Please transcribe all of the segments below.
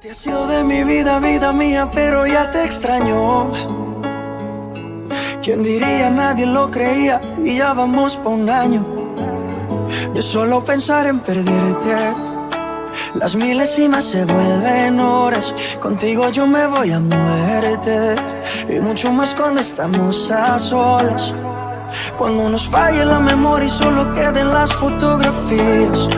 Te has sido de mi vida, vida mía, pero ya te extraño. ¿Quién diría? Nadie lo creía y ya vamos por un año. De solo pensar en perderte, las milésimas se vuelven horas. Contigo yo me voy a muerte, y mucho más cuando estamos a solas. Cuando nos falle la memoria y solo queden las fotografías.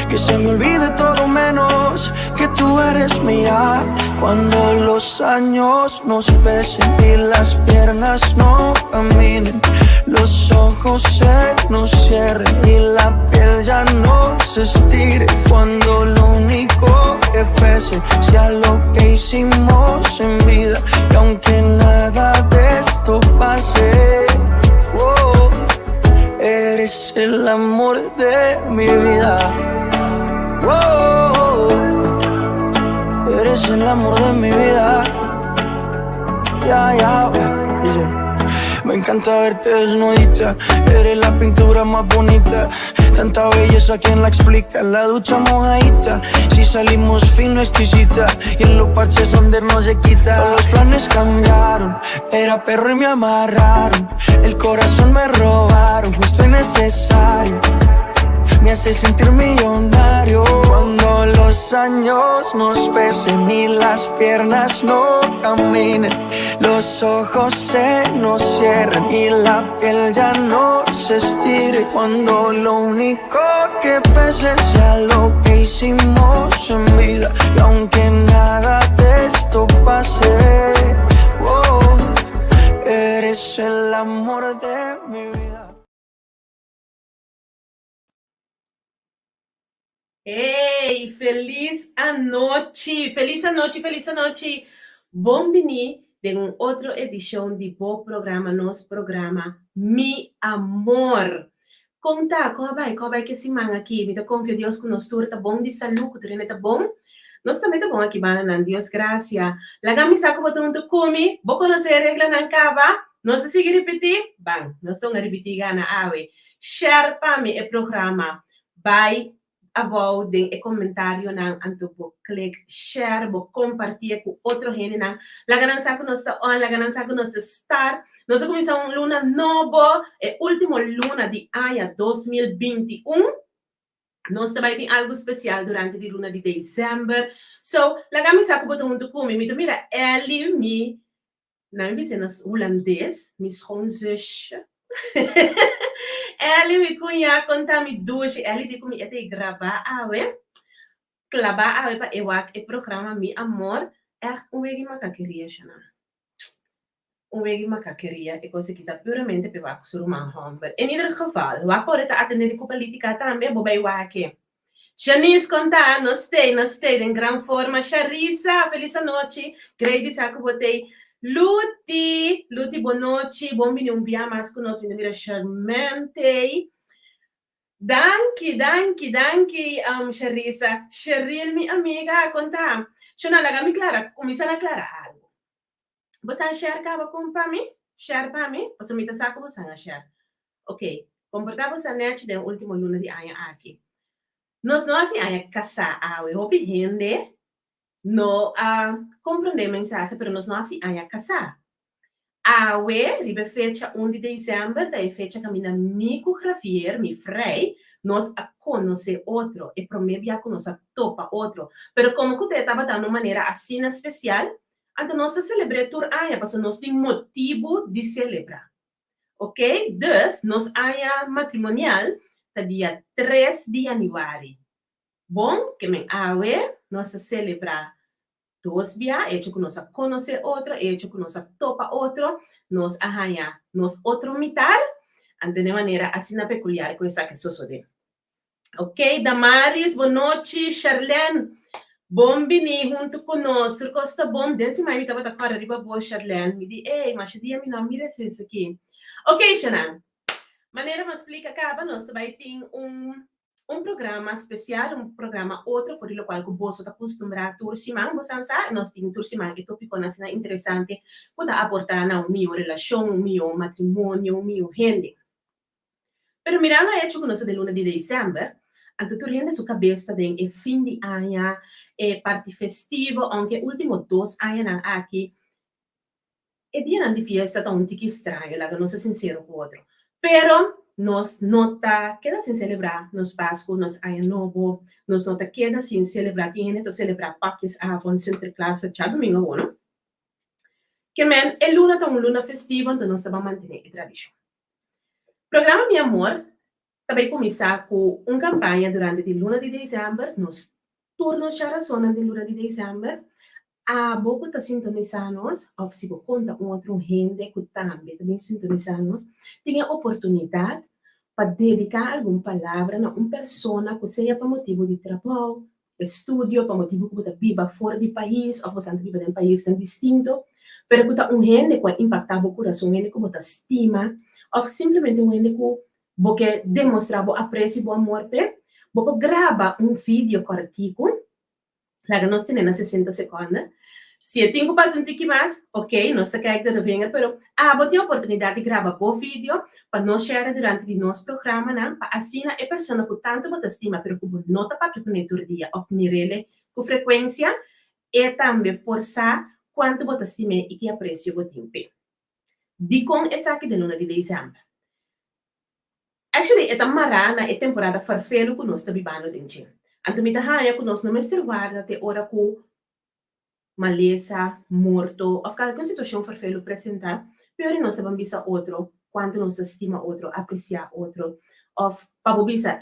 Que se me olvide todo menos que tú eres mía. Cuando los años nos pesen y las piernas no caminen, los ojos se nos cierren y la piel ya no se estire. Cuando lo único que pese sea lo que hicimos en vida, y aunque nada de esto pase, oh, eres el amor de mi vida. Oh, eres el amor de mi vida. Me encanta verte desnudita, eres la pintura más bonita. Tanta belleza, ¿quién la explica? La ducha mojadita, si salimos fino, exquisita. Y en los parches donde no se quita. Todos los planes cambiaron, era perro y me amarraron. El corazón me robaron, justo y necesario. Me hace sentir millonario. Cuando los años nos pesen y las piernas no caminen, los ojos se nos cierren y la piel ya no se estire. Cuando lo único que pese sea lo que hicimos en vida, y aunque nada de esto pase, oh, eres el amor de mi vida. Hey, feliz anoche, feliz anoche, feliz anoche. Bombini de uma outra edição de Bo Programa, nosso programa Mi Amor. Conta, qual vai que se manga aqui? Me tá confio Deus que nós tudo tá bom de saúde, tudo tá bom? Nós também tá bom aqui, bana, Deus graça. Laga mi saco botão tu come, vou conhecer a regra na cava. Nós se seguir repetir, bang, nós estamos a repetir gana awe. Share para me o programa. Bye. About den comentário nan anto bo click share bo compartilhar com outro gente nan la ganança que nós está on la ganança que nós start nós começamos luna novo último luna de ano 2021 nós também tem algo especial durante a luna de dezembro so la ganança que botou muito comigo me mira ele me não me sei nas holandês me schoonzusje Eli mi kunya konta mi douche, Eli di kumi ete grava awe, klaba awe pa ewak e programa Mi Amor, echt unwegi makakeria shana. Unwegi makakeria, e cose kita puramente pe wak suruman homber. In ieder geval, wak por eta atender di politica tambe, bobei wake. Shanice conta, no stay, in gran forma. Charissa, feliz noche, grande saco botei. Luti, boa noite, bom vir um dia mais conosco, mira charmante. Danke, Charissa. Cheryl, minha amiga, conta. Shona laga mi clara, começar a clara algo. Você share cava com para mim? Share para mim? Você me tá saco você a share. Ok, comportar você net de último luna de aia aqui. Nós não assim aia casar a hopi rende. No compreender mensagem, pero nós não assim a casar. Awe, ribe fecha 1 de dezembro, daí fecha caminha me coreografia, me frei, nós a conhecer outro, e prometo a conhecer topa outro. Pero como que você estava dando maneira assim especial, então nós celebramos tur aia, porque nós temos motivo de celebrar. Ok? Dus, nós aia matrimonial, tá dia 3 de januário. Bom, que men awe, nós celebrar dos via, hecho que nos conoce otro, hecho que nos topa otro, nos arranha, nos otro mitad, de manera así peculiar que esa que sucede. Ok, Damaris, boa noite, Charlene, bom venir junto conosco, costa bom, desse mais me tava da cara riba boa, Charlene, me di, ei, mas dia me não mira isso aqui. Ok, Xanan, maneira me explica, acaba, nós também tem um programa especial, um programa outro, por o qual o bolso está acostumado a turcimar, você sabe, nós temos turcimar, e tópico nacional interessante, pode abordar na minha relação, meu matrimônio, meu rende. Pero mirando a hecho que nós de luna de dezembro, Anto tu rende su cabeça den e fim de ano, e parte festivo, aunque último 2 anos aqui, e dia de fiesta tá um tique estranho, lá, não ser sincero com o outro. Pero, nós nota, queda sem celebrar nos Páscoa, nos Ano Novo, nós nota queda sem celebrar, tem gente que celebrar Pakis Avon, Sinterklaas, já domingo, não? Que men, é luna tá luna festivo, então nós estamos mantendo a tradição. Programa Meu Amor, também começar com uma campanha durante a luna de dezembro, nos turnos já zona de luna de dezembro, a pouco tá sintonizados, ou se você conta outro gente que também sintonizados, tem a oportunidade para dedicar alguma palavra a uma pessoa que seja para motivo de trabalho, estudo, para motivo que você viva fora do país, ou você vive em um país tão distinto, pero que tá gente que impacta o coração, gente que você estima, ou simplesmente gente que você demonstra o apreço e o amor, você grava vídeo cortico, lá que nós temos 60 segundos. Se eu tenho que um tique mais, ok, não sei que de venha, pero vou ter a oportunidade de gravar o vídeo para nós share durante o nosso programa, não? Para assim a pessoa que tanto você estima, pero que não está para que todo dia, ou mirele com frequência, e também por sa quanto você estima e que aprecio você tem. De com essa aqui de luna de dezembro. Actually, esta marana é temporada farfelo que nós estamos vivendo dentro. Anto me tahanha que nós não me guarda até hora que maleza, morto, ou qualquer situação farfelo apresentar, pior nós estamos visa outro, quanto nós estima outro, apreciar outro, ou para visa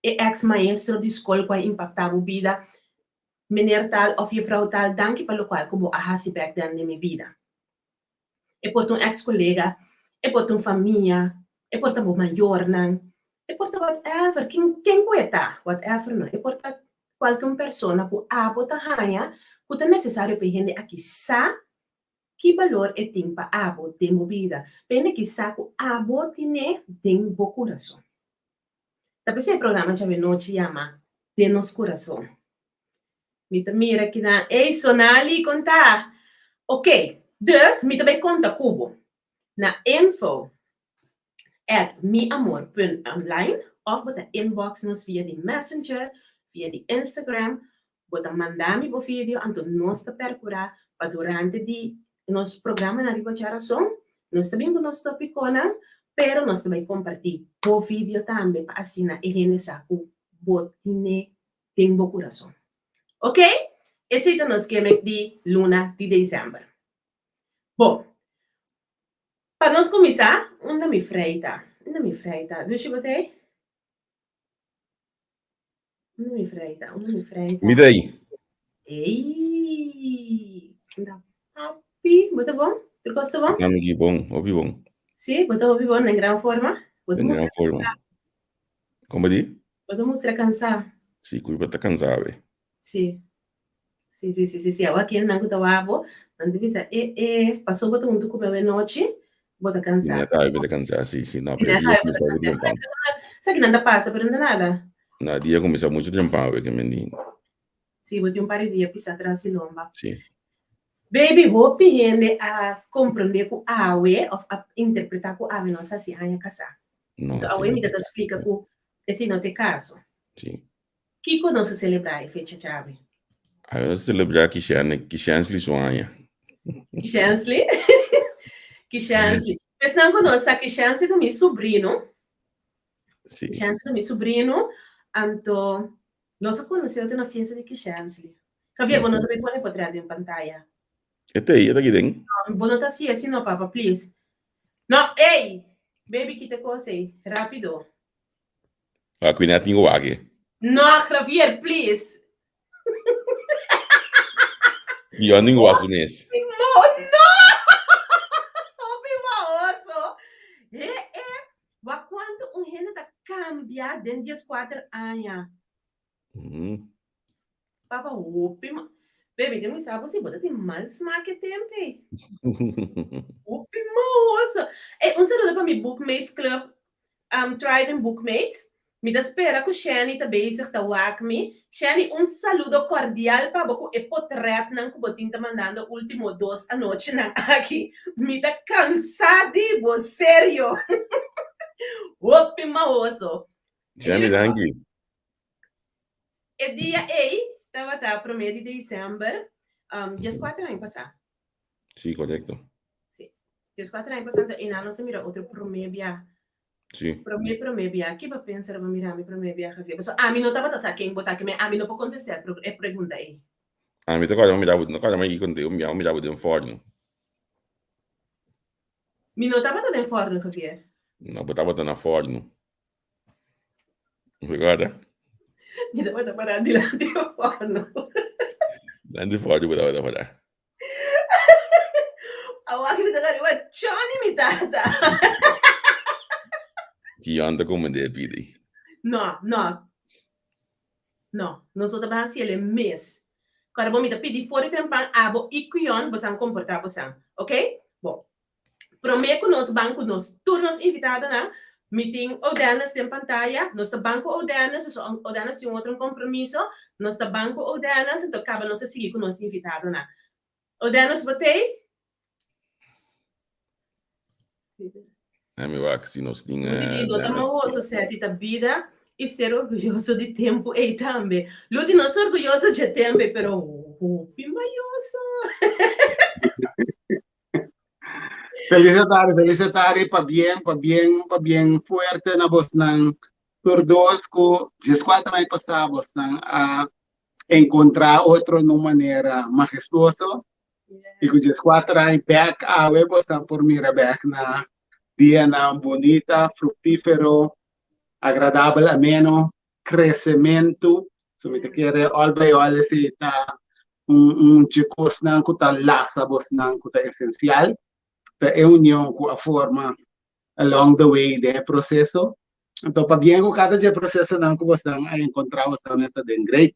ex-maestro de escola que impactar a vida, meneer tal ou vrouw tal, danke para o qual como a hasi back dan de minha vida. E por um ex-colega, e por uma família, e por um maior, não, e por whatever, quem cueta, whatever, não, e por qualquer pessoa que bota hanha, que é necessário para gente aqui sa que valor é tem para abo de vida, pena que sa que abo tem tem bo coração. Tapi esse programa já noite chama de nos coração. Mira aqui na, ei Sonali conta. Ok, dus me também conta cubo na info@miamor.online of bota inbox nos via de Messenger, via de Instagram, bota mandar me o vídeo, então nós está percurar para durante de nosso programa na Ribacharação, nós também com nosso topicona, pero nós também compartilhar o vídeo também para assim a gente sabe botine tem bo coração. Ok? Esse é o nosso esquema de luna de dezembro. Bom, para nós começar, onde me freita? Deixa eu botar. Onde me freita? Me daí. Ei! Papi, muito bom? Tu gosta bom? Amigo bom, ouvi bom. Sim, ouvi bom, em grande forma. Em grande forma. Como diz? Pode mostrar cansar. Sim, curva está cansado. Sim. Agora aqui não está wabo, não deve ser. Passou botar muito com a noite, bota cansar. Não tá, bota cansar, sim, não Sabe que nada passa, pero não nada. Na dia começa muito trampado, que menino. Sim, botei um par de dias pisar atrás de lomba. Sim. Baby, hope gente a compreender com a awe, ou a interpretar com a awe, não sei se a casar. Não, a awe me dá explica com esse não tem caso. Sim. Que quando se celebrar a fecha chave? Aí nós celebrar que chance sonha. Que chance. Mas não conosco que chance do meu sobrinho. Sim. Chance do meu sobrinho, então nós conhecemos na fiesta de que chance. Havia quando também pode botar em pantalla. Este aqui tem. Não tá assim, não, papa, please. Não, ei! Baby, que te coisa aí, rápido. Aqui não tem o aqui. Não, Javier, please. E eu não gosto nisso. Não! Opimaoso! Mas quanto um gente tá cambiar dentro de 4 anos? Papa, opima. Baby, tem um sabe se bota tem mal smack tempo. Opimaoso! Um saludo para mi Bookmates Club, Thriving Bookmates. Me dá espera que o Shani está bezig te wakme. Shani, saludo cordial para você e potret não que você está mandando último 2 a noite não aqui. Me dá cansado, sério. Opimaoso. Siya dangi. O dia aí, estava tá, pro mês de dezembro, dias 4 anos passado. Sì, corretto. Sim. Dias 4 anos passado, e não se mira outro pro mês via. Sì. Pro mês via, que vai pensar, vou mirar pro mês via, Javier. So, a mim não estava tá, quem botar que a mim não pode contestar, é pergunta aí. Ah, mi tocca mi cosa mai con te, mi davo di un forno. Mi não estava dando fora, Javier. No, botava na forno. Ricorda? Mi estava parando de lá de forno. Lá de forno botava da fora. Awak mi tagari wa chani mi tata. Ti anda come de pidi. No. Não sou da base ele mês. Quando vou me pedir fora tempan abo ikuyon bosan comportar bosan, ok? Bom. Prometo nos banco nos turnos invitados na meeting Odanas tem pantalla, nos banco Odanas, Odanas tem outro compromisso, nos banco Odanas, então acaba nos seguir com nos invitados na. Odanas botei? Mi va che si non stinga. Menino, estamos sociedade da vida e ser orgulhoso de tempo e também. Ludi, não sou orgulhoso de tempo, pero pimaioso. Felicitari pa bien fuerte na bos ng turdos ko, 14 na pasabos ng encontrar outro numa maneira majestuoso. E com 14 ay back awe bos ng por mira back na dia na bonita, fructífero, agradable, ameno, crescimento. So me te quiere all si ta chicos ng kuta lasa bos ng kuta esencial. Da união com a forma along the way do processo. Então, para bem cada dia processo não que você a encontrar você nessa den great.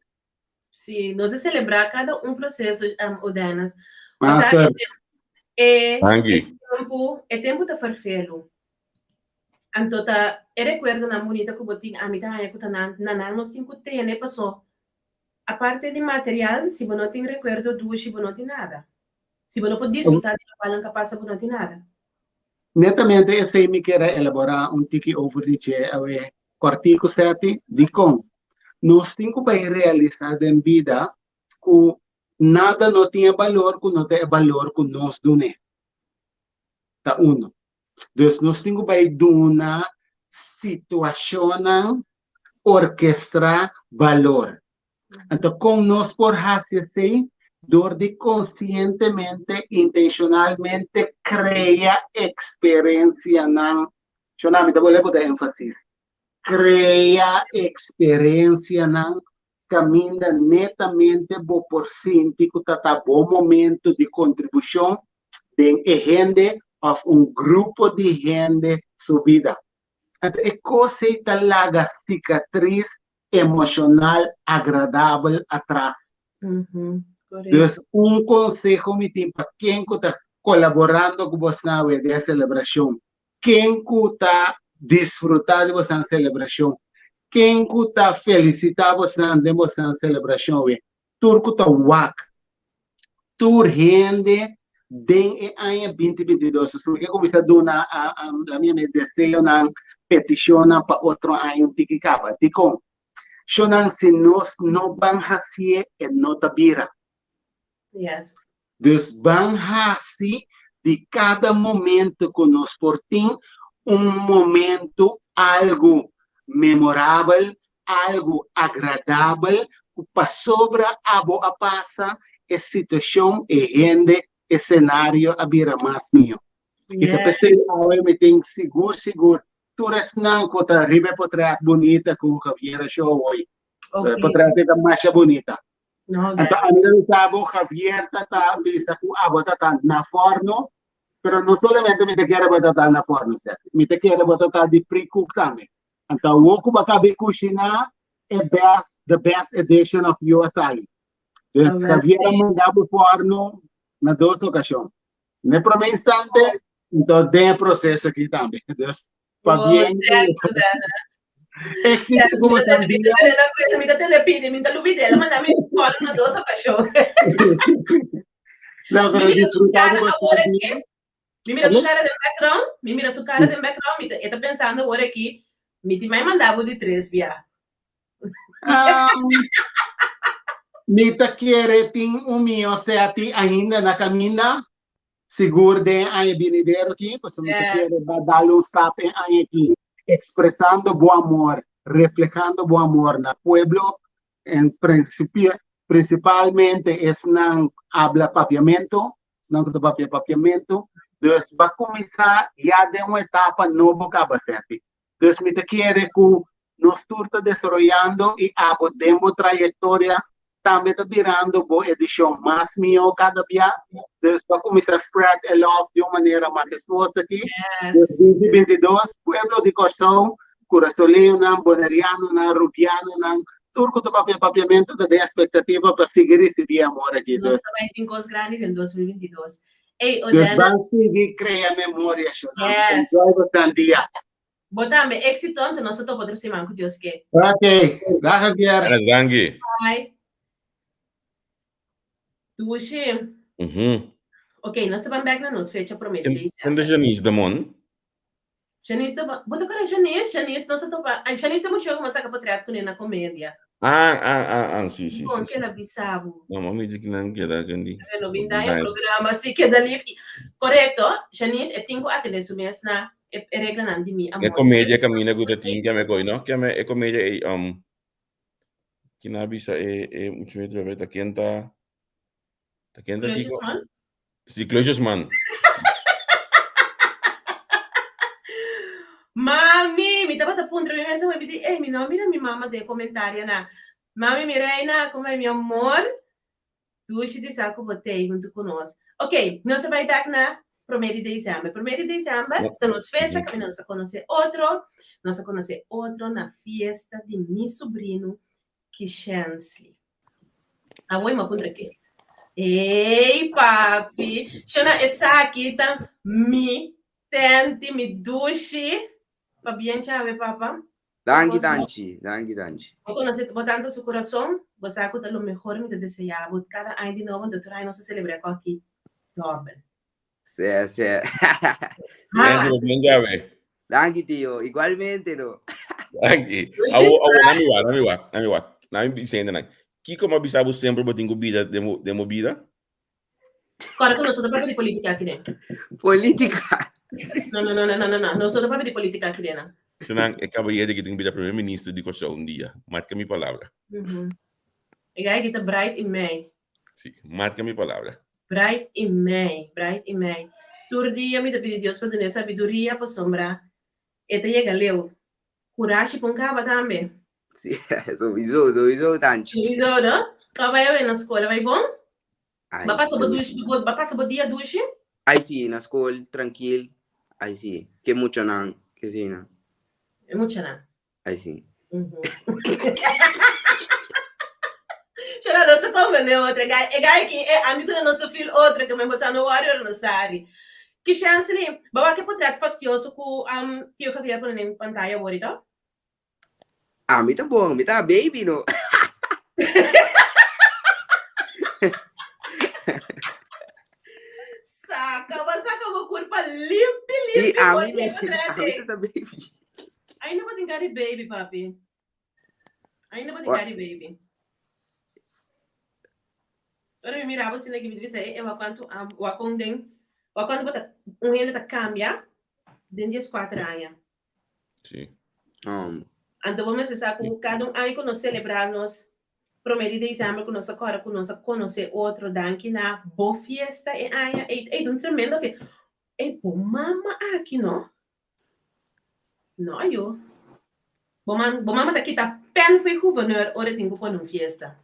Sim, nós celebrar cada processo Odanas. Master. É Angi. tempo tá farfelo. Então tá, recuerdo na bonita que botin a mitad aí que tá na nós tem que ter, né, passou. A parte de material, se você não tem recuerdo do, se você não tem nada. Se você não pode desfrutar de uma palanca passa, você não tem nada. Netamente, esse me quer elaborar tiki over de che awe cortico sete de com. Nós temos que realizar em vida que nada não tinha valor, que não tem valor que nós dune. Tá uno. Então, nós temos que dar uma situação orquestrar valor. Então, como nós por fazer assim, door de conscientemente, intencionalmente crea experiencia ng, me voy a poner énfasis, crea experiencia ng camina netamente por sentir que está bom momento de contribuição de gente of grupo de gente su vida. Então, é coisa talaga cicatriz emocional agradável atrás. Então, consejo me tem para quem está colaborando com você na de celebração, quem está desfrutando de você na celebração, quem está felicitando você na celebração, tudo está wak, tudo rende em ano 2022. Se você começar a dar a minha desejo na petição para outro ano que acaba, digo, se nós não vamos fazer, não está vira. Yes. Dus van hasi de cada momento que nós portamos momento algo memorável, algo agradável, para sobra a boa passa a situação e rende o cenário a vira mais meu. E que pensei, eu me tenho seguro, tu não que tá ribe potrá bonita com o Javier show hoje. Potrá ter mais bonita. No, Então, a minha sabo Javier está bisa ku abota na forno, pero não somente me te quero botar na forno, certo? Me te quero botar de pre-cook também. Então, o que vai cozinhar é the best edition of USI. Então, Javier mandava forno na duas ocasiões. No primeiro instante, então tem processo aqui também. Então, para bem. Existe como também. Me telepide, me telupide, manda me fora na doce cachorro. Não, pero disfrutado bastante. Me mira su cara de background, me está pensando agora aqui, Me te mandava de 3 via. Mita quiere ting umio se a ti ainda na caminha, seguro de aí vinidero aqui, pues mita quiere dar um sape aí aqui, expressando bom amor, reflejando bom amor na pueblo, en principio, principalmente es na habla papiamento, não que papiamento, dus va começar já de uma etapa nova cabacete. Dus mita quiere que nos turta desarrollando e abordemos trajetória também está virando boa edição mais minha cada dia. Depois vai começar a spread a love de uma maneira mais gostosa aqui. Yes. 2022, Pueblo de Coração, Coraçolino, Boneriano, Rubiano, turco do papiamento da expectativa para seguir esse dia amor aqui. Nós também temos coisas grandes em 2022. Ei, Deus vai Odenas, seguir criar memória. Yes. Enjoy bastante dia. botame éxito ante nós topo outro semana que Deus quer. Ok, dá Javier. Zangi. Bye. Tushi. Ok, nós estamos back na nossa fecha prometida. Quando Janice da Mon? Janice, bota cara Janice, nós estamos. Janice é muito jogo, mas acaba de com ele na comédia. Sim. Bom, que ela bisabo. Não, mami diz que não queda, Gandhi. No binda em programa, assim que dali. Correto, Janice, eu tenho que atender isso mesmo na regra não de mim. É comédia caminha com o tinha que me coi, não? Que é comédia que na bisa é muito medo de ver tá quenta aqui. Sí, Closesman. Mami, mi estaba a punto de me dice, mi no, mira mi mamá de comentario na. Mami, mi reina, como é mi amor? Tu te diz que botei junto conosco. Ok, nós vai back na Promete de dezembro. Promete de dezembro, temos fecha que nós conhecer outro na fiesta de mi sobrinho, que Chansley. Ah, vou me aqui. Ei, papi, Shona, essa aqui tá mi tente, mi duche. Para bem, chave, papa. Danke. Quando nós botando seu coração, você acuta o melhor me desejar. Cada ano de novo, doutor, aí nós celebramos aqui. Dobro. Sí. Danke, tío. Igualmente, no. Danke. Nami dizendo, né? Que como bisabo sempre botinho vida de movida? Agora que nós somos para de política aqui dentro. Política. Não. Nós somos para de política aqui dentro. Senang acaba de que tem vida primeiro-ministro de Costa dia. Marca minha palavra. E aí que tá bright em May. Sim, marca minha palavra. Bright em May. Todo dia me pedi Deus para ter sabedoria para sombra. E te chega leu. Coragem para cava também. Sim, sowieso, Tante. Sowieso, não? Então vai na escola, vai bom? Vai passar o dia duche? Aí sim, na escola, tranquilo. Aí sim, que muito não, que sim, não. É muito não. Aí sim. Chora, nossa compreendeu outra. É gai que é amigo do nosso filho, outra que me botou no Warrior no Stari. Que chance ali. Baba que portrait fastioso com tio que havia por em pantalla agora, Me tá bom, me tá baby, no. Saca uma curva limpa. A mim tá baby. Ainda vou tentar baby, papi. Agora me mirava assim, que me disse, eu quanto bota ano tá cambia dentro de 4 anos. Sim. Então vamos pensar que cada ano que nós celebramos Promete de dezembro que nós agora conhecer outro danke na boa fiesta e aia é um tremendo festa. É bom mama aqui não? Não eu. Bom mama daqui tá pen foi governor ora tenho para uma fiesta.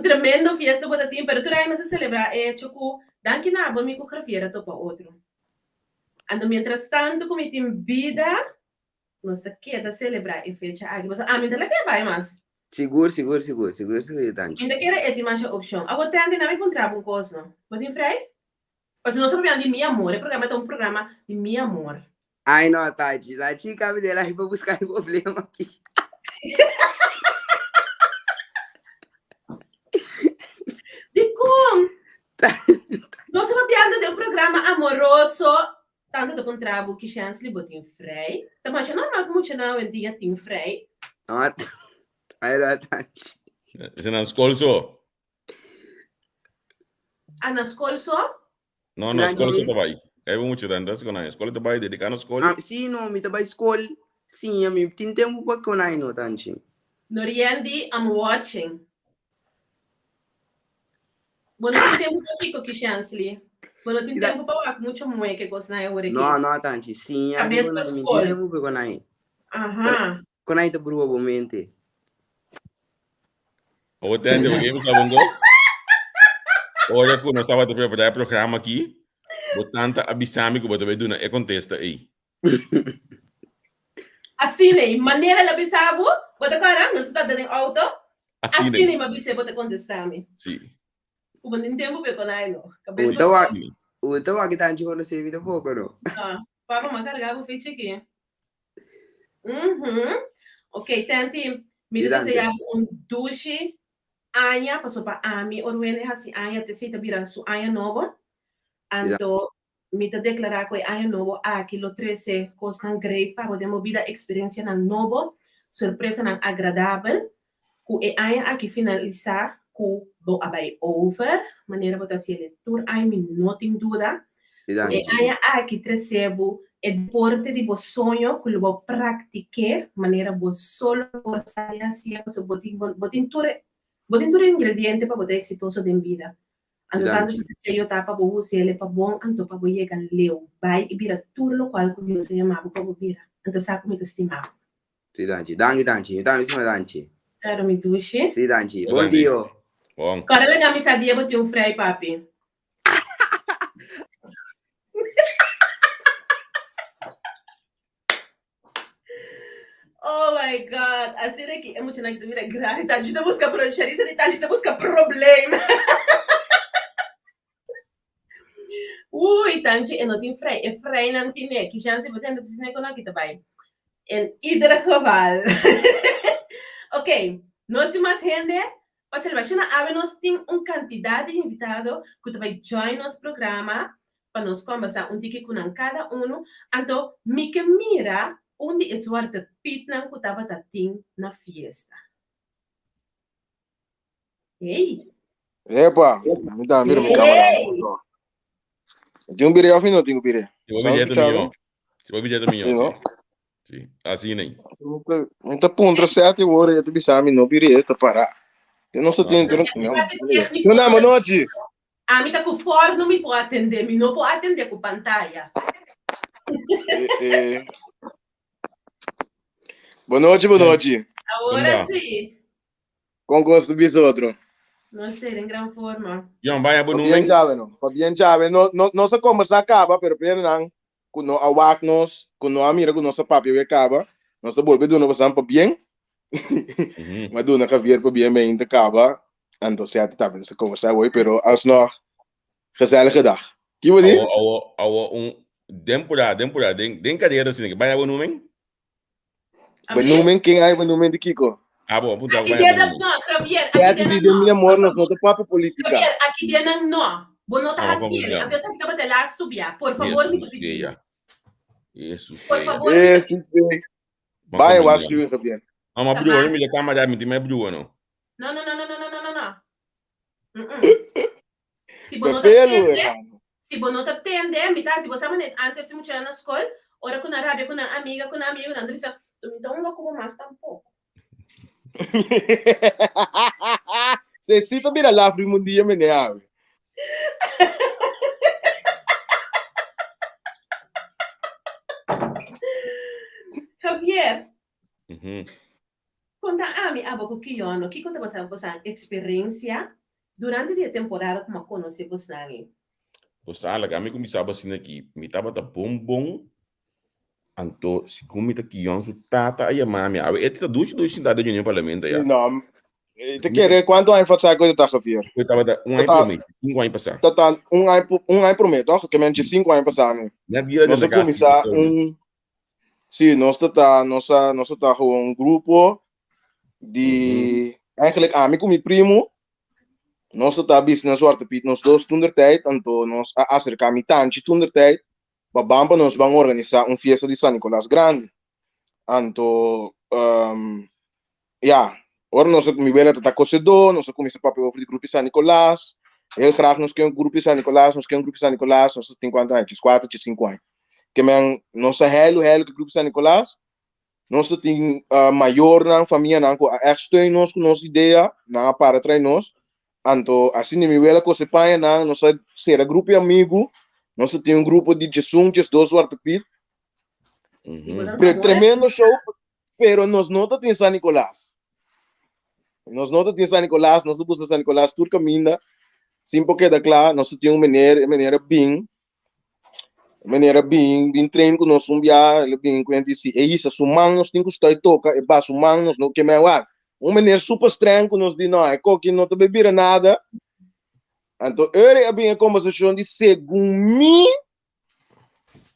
Tremendo fiesta bota temperatura aí não se celebrar é choco danke na bom me coreografia topa outro. Ando mientras tanto como tem vida nós tá queda celebrar e fecha aqui. Mas a mim dela que vai mais. Seguro, Tante. Ainda quero é de mais opção. Agora tem ainda não encontrar um coisa. Pode frei? Mas não sabemos de meu amor. É programa de meu amor. Ai, não, Tati. A chica me dela aí para buscar problema aqui. De como? Nós estamos piando de um programa amoroso. Tanto de contrabo que chance de botar vrij. Mas je normaal moet je nou een dia ting vrij. Não, aí era tanto. Is na school so? Na escola só? No, Na school so Jimmy? tabay. Kaya mo mucho dan, das ko na. School tabay, dedica na school. Ah, sim, não, me trabalho escola. Sim, a mim tem tempo para que não é tanto. Noriendi, I'm watching. Bueno, tem tempo para tico que chance li. Bueno, tem tempo para wak muito moe que gosta na hora aqui. Não, não tanto. Sim, a mim tem tempo para que não é. Aham. Quando aí tá provavelmente. O tende, o game sabe dos. Olha que nós estava a preparar programa aqui. Botanta abisami que botar do na e contesta aí. Assim, né? Maneira la bisabo, bota cara, não está dando auto. Assim, né? Mas você bota contestar-me. Sim. O bom tempo para conai no. O teu aqui tá antes de ser vida pouco, não? Ah, papa me carregar o feito aqui. Ok, tanti, me diga se há duche Anya, passou para Ami, orwene hasi Anya te sita bira su Anya novo. Anto, me te declarar que Anya novo aqui lo 13 costan great para poder movida experiência na novo, surpresa na agradável, que Anya aqui finalizar que do abai over, maneira botar se ele tour ai me não tem dúvida. Anya aqui recebo o deporte de bo sonho que lo pratiquer, maneira bo solo por sair assim, so botin tour ingrediente para poder exitoso de vida. Ando tanto se eu tapa bo se ele pa bom, anto pa bo llega leu, vai e vira tudo lo qual que se chamava pa bo vira. Anto sa como te estimava. Sì, danci, danci. Claro, mi dushi. Sì, danci. Buon Dio. Bom. Cara la camisa dia botin un fry papi. Oh my God, assim daqui é muito naquilo vira grave, tá? A gente busca broxaria, a gente busca problema. Ui, tanto é não tem freio, é freio não tem né, que chance de botar nesse negócio aqui também. Em iedere geval. Ok, nós temos mais gente, mas ele vai chamar, nós temos uma quantidade de invitados que vai join nosso programa para nós conversar dia com cada um. Então, me que mira onde é zwarte Piet não que estava na festa. Ei! Epa, me dá, mira, minha câmera. Tem biré ao fim, não tem biré? Se o bilhete meu. Se o bilhete meu. Sim, assim nem. Então, ponto certo, eu vou te bisar, não biré, tá parar. Eu não sou tendo, não é noite. A mim tá com fora, não me pode atender, me não pode atender com pantalla. Boa noite, boa noite. Agora sim. Com gosto do bisotro. Não sei, em grande forma. Iam vai a bonum. Bien chave, não se conversa acaba, pero pera não, quando a wak nos, quando a mira com nossa papi acaba, nós volve do novo sampa bien. Mas do na caviar para bien bem acaba, então se até tá se conversar hoje, pero alsnog gezellige dag. Que wil je? Temporada, den cadeira assim, vai a bonum. Benoeming, quem é benoeming de Kiko? Ah, bom, puta, aqui dentro não, Javier. Aqui dentro de minha amor, nós não temos papo política. Javier, aqui dentro não. Bono tá assim, até sabe que tá lá estubia. Por favor, me pedir. Isso. Por favor. Isso. Vai, eu acho que Javier. Ah, mas Bruno, me dá mais me tem Bruno. Não. Se Bono tá tende, me dá se você manet antes de mudar na escola, ora com a rabia com a amiga, não precisa. Então não como mais tampouco. Você cita mira lá frio mundia meneave. Javier. Conta a mim abo que ano, que conta você experiência durante a temporada como conhece você aí. Você ala kami começava assim aqui, me tava da bom. Anto, se comita aqui, onde tata aí a mami, a esta duas cidade de união parlamento já. Não, te quer quanto ano faz a coisa tá Javier? Eu tava da ano prometo, 5 anos passar. Tá ano prometo, ó, que menos 5 anos passar, né? Nós começar sim, nós tá com grupo de eigenlijk amigo meu primo. Nós tá business zwarte Piet, nós dois toen der tijd, anto nós acercamos tanto toen der tijd. babampa nós vamos organizar fiesta de San Nicolás grande. Anto, ora nós mi vela tá cocedor, nós começa papel de grupo San Nicolás. Heel graag nós quer grupo San Nicolás, nós nós 50 anos, 4 a 5 anos. Que men nós helo que grupo San Nicolás. Nós tem maior na família na com steun nós com nossa ideia na para trai nós. Anto assim mi vela coisa pai na nós ser grupo de amigo, nós tem grupo de Jesus, dois Wartepit. Tremendo show, pero nós não tem San Nicolás. Nós não tem San Nicolás, nós busca San Nicolás tur caminha. Sim porque da claro, nós tem maneira bem treino com nós ele bem conhece se é isso sumang nós tem que estar toca e ba sumang nós não que me wa maneira super estranho com nós de não é que não te beber nada. Então é bem a conversação de segundo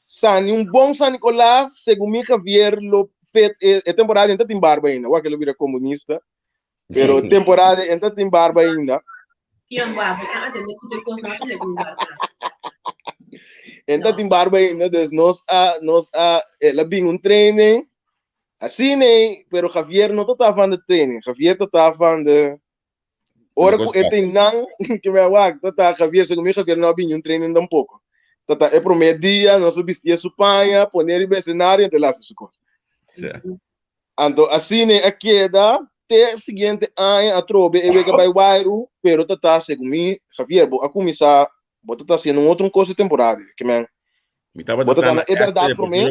San bom San Nicolás, segundo Javier lo fet é temporada ainda tem barba ainda, o que ele vira comunista. Pero temporada ainda tem barba ainda. Ainda tem barba ainda, nós ela vem training, assim né, pero Javier não está falando de training, Javier está falando de ora que tem não que me aguarda, Javier segundo Javier não vem training tampouco. É pro meio dia, nós vestir sua panha, poner em cenário e lá essas coisas. Então assim né, aqui dá até seguinte ano a trobe e vai wairu, pero tá segundo mim, Javier, a começar bota sendo outra coisa temporária, que men. Me tava botando é verdade para mim.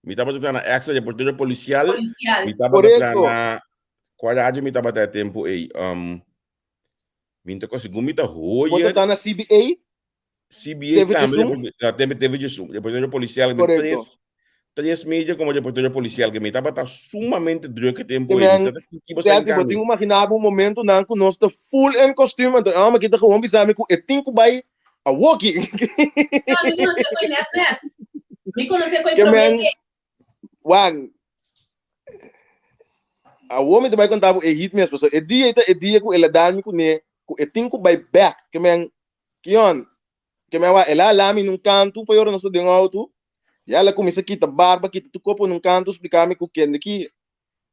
Me tava botando extra de porteiro policial. Me tava correto. botando qualidade me tava até tempo aí. Me tocou segundo me tá roia. Bota na CBA. Também teve de sum. De porteiro policial de três mídias como de porteiro policial que me tava sumamente duro que tempo aí. Eu tenho imaginado um momento não que nós tá full em costume, então mas que tá com bisame com e tinco vai a walking. Não, me conhece com net, né? Me conhece com promete. Wang. A homem também contava e hit mesmo, so é dia com ela dá com né, com e tinco vai back, que men que me ela lá me num canto, foi hora nós de um auto. E ela começa a quitar barba, quitar tu corpo num canto, explicar-me o que é aqui.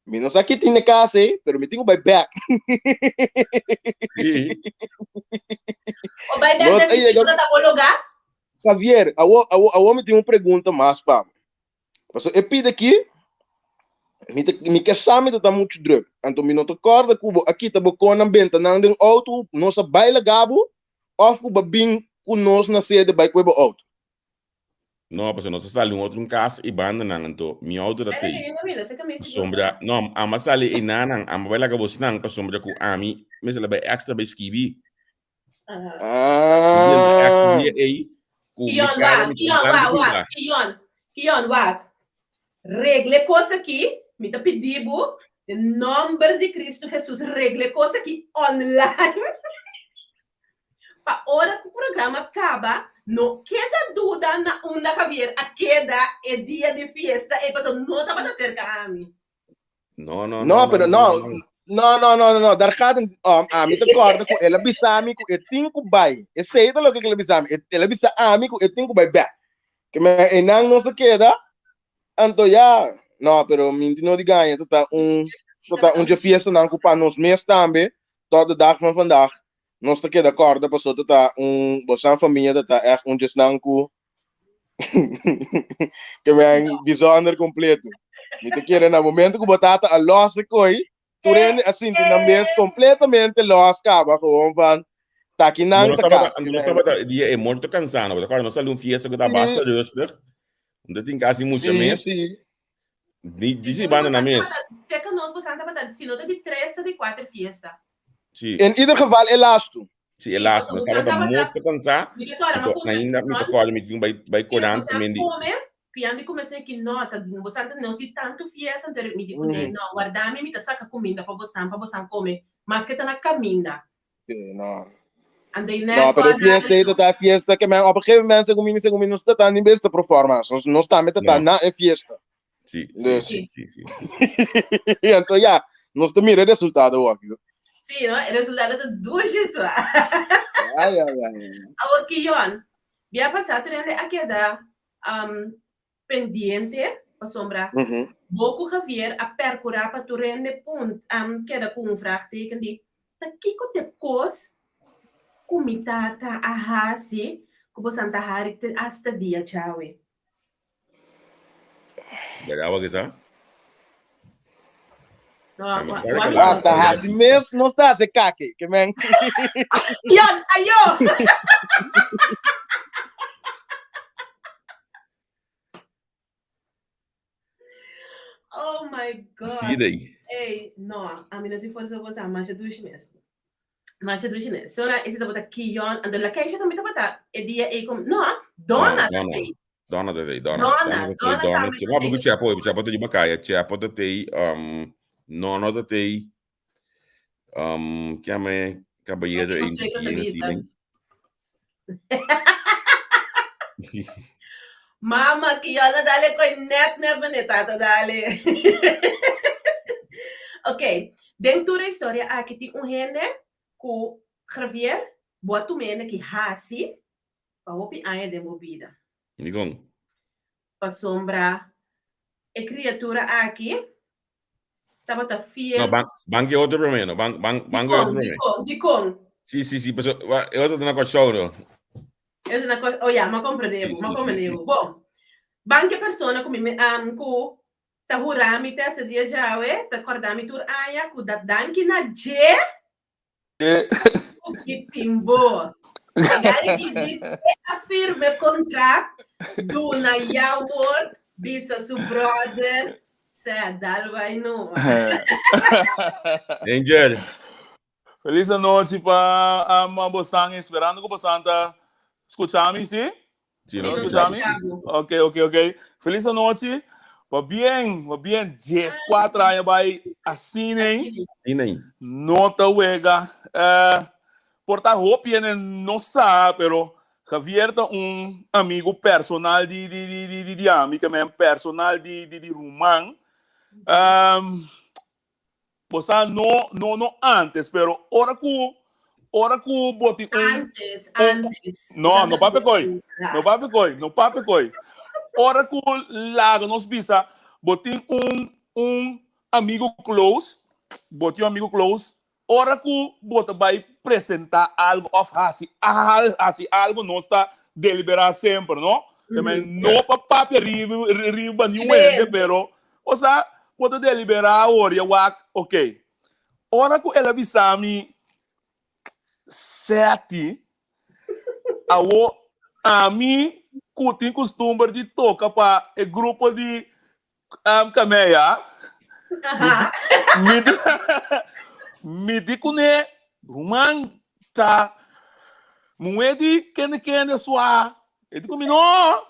Me não sei que tem na casa, pero me tenho buyback. O buyback desse tipo não tá bom lugar? Javier, a homem tem uma pergunta mais para. Eu pedi aqui, me quer saber que tá muito druk. Então me não te acorda que aqui tá bom na venta, não tem auto, nossa baila gabo, ou que babim com nós na sede vai com o auto. Não, porque nós saímos outro caso e banda não, então minha auto da tei. Sombra, não, a mas ali e não, a mas que você não, para sombra com a mim, mas ela vai extra vai esquivar. Kion, regle coisa aqui, me tá pedindo, em nome de Cristo Jesus, regle coisa aqui online. Para hora que o programa acaba, não queda dúvida na onda Javier, a queda é dia de festa, e pessoa não está para cerca a mim. Não, pero não, dar cada a mim te acorda com ela bisame com e tinco bai. E sei do que ela bisame, ela bisa amigo e tinco bai back. Que me não se queda. Anto já, não, pero mim não de ganha, tá de festa não culpa nos mês também, todo dag van vandaag. Nós te queda acorda pessoa tá boa família tá é desnanco. Que me bijzonder completo. Me te quer no momento que batata a losse coi, turene assim na mês completamente loss acaba com van tá aqui não tá casa. Não estava dia é muito cansado, agora nós saímos fiesta que tá basta rustig. Onde tem quase muito mês. Diz banda na mês. Se que nós passamos para se não de 3 de 4 fiesta. Sim. Em ieder geval elasto. Sim, elasto. Nós estava muito cansado. Ainda me tocou me tinha vai corando também. Piandi comecei que nota, você não se tanto fiesta, me digo, não, guarda-me, me saca comida para você comer, mas que tá na caminha. Não. Não, pero fiesta que me op een gegeven moment segundo não está nem besta performance, não está met tá na fiesta. Sim. Então já, nós te mira resultado óbvio. Sim, não, resultado de duas isso. Ai. Agora que Jon, via passar turende a queda pendiente, para sombra. Boku Javier a percurar para tu rende punt, queda com um vraagteken die, ta kiko te kos, kumitata ahasi, kubo santa hari te hasta dia chawe. Berapa kisah? Hasi mes não está a se caque, que men. Yan, ayo! Oh my God. Sim, daí. Ei, não, a minha força você a marcha dos meses. Marcha dos meses. Só esse da botar Kion, ando lá que também tá botar. É dia aí como, não, Dona também. Dona daí, Dona. Dona. Cuma buku ciapo tu juga kaya, ciapo tu tei, nono tu tei, que é mais cabalheiro em Sydney. Mama, Kiona dale ko net manetata dale. Ok, dentro da história aqui tem rende que Javier bota mene que hasi para o pianha de movida. Digam. Para sombra a criatura aqui estava tá fiel. No, banque outro primeiro, banque outro primeiro. Dicon. Sim, mas eu outro na coisa não. Eu na coisa, olha, mas compreendevo. Bom, banque persona como ku ta hurami ta se dia jawe ta acordami tur aya ku da danki na je o que timbo agora que diz afirme contrato do na yawor bisa su brother se dal vai no Angel. Feliz noite para Bostang, esperando que você anda escutando, sim? Sim, nós escutamos. Ok. Feliz noite. Va bien, 10-4 anos vai assim, nem. Nota wega. Porta roupa não sabe, pero Javier é amigo personal de Ami, também personal de Rumang. Você não antes, pero ora que boti antes. Não pape coi. Ora que laga nos bisa, boti amigo close, ora que bota vai apresentar algo of hasi algo não está deliberar sempre, não? Também não pape riba nenhum, pero o sea, bota deliberar ora ok. Ora que ela bisa mi sete a mim que tem costume de tocar para o grupo de cameia. Me digo né, Rumang tá moedi quem sua. Ele combinou.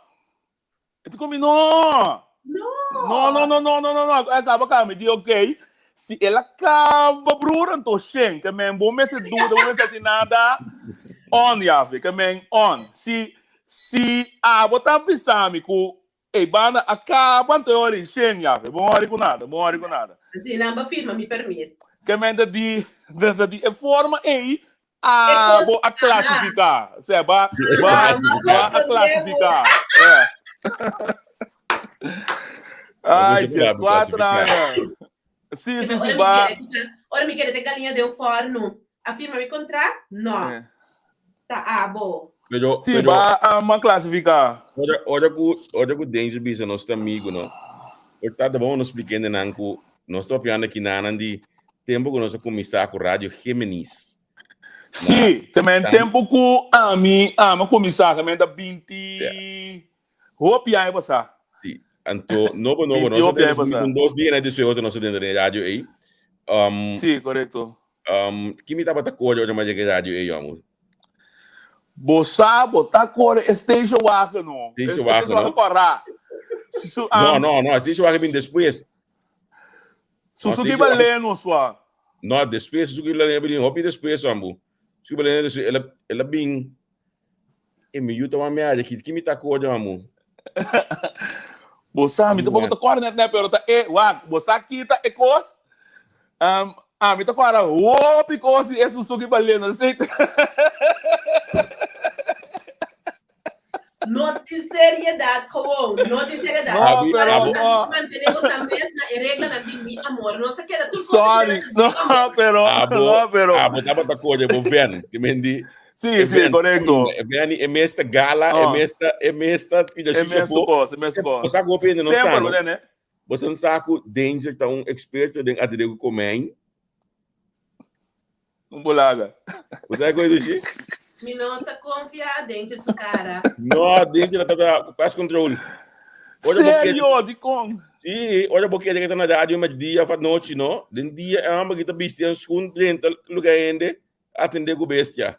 Não. Acaba me diz ok. Se ela acaba brura então sim, que me bom me se dúvida, não me se nada on ya, que me on. Se a botar pisami com e banda acaba teoria sim ya, bom hora com nada. Sim, não firma me permite. Que me de forma a classificar, se ba a classificar. Ai, 4 anos. Sim, ba. Ora me quer de galinha deu forno. Afirma me contrato? Não. Tá bo. Sim, ba a classificar. Olha que o Danger bisa nosso amigo, não. Tá bom nos explicando não que nós estamos piando aqui na de tempo que nós começar com rádio Géminis. Sim, também tempo que a mim começar também da 20 roupa aí passar. Sim. Então, novo nós temos 2 dias de seu outro nós dentro da rádio aí. Sim, correto. Que me tava tá cor hoje mais que rádio aí, amor. Bossa, botar cor station waka não. Station waka para. Não, station waka bem depois. Suzuki baleno sua. Não, depois Suzuki baleno bem hobby depois amor. Suzuki baleno ela bem me yuta uma meada que me tá cor amor. Bossa, me tá botar cor né, pero tá bossa aqui tá ecos. Me tá cor, because é Suzuki baleno, aceita. Notice seriedade, gewoon. Não tem seriedade. Não, pero- Mantenemos a mesma regra na de mi amor. Não se queda tudo Sorry. No, pero, no, pero. Bota coisa, vou ver, que mendi. Sí, sí, correcto. É esta gala, é esta que É mesmo coisa, é mesmo coisa. Você sabe o que não Sempre, sabe? né? Você não sabe que Danger tá experto em aderir com mãe. Bulaga. Você sabe coisa assim? Me não tá confiada dentro do cara. Não, Danger tá faz controle. Sério, de com. Sim, olha porque ele tá na rádio, mas dia, faz noite, não? De dia, é uma que tá bestia, um segundo, dentro, lugar ainda, atender com bestia.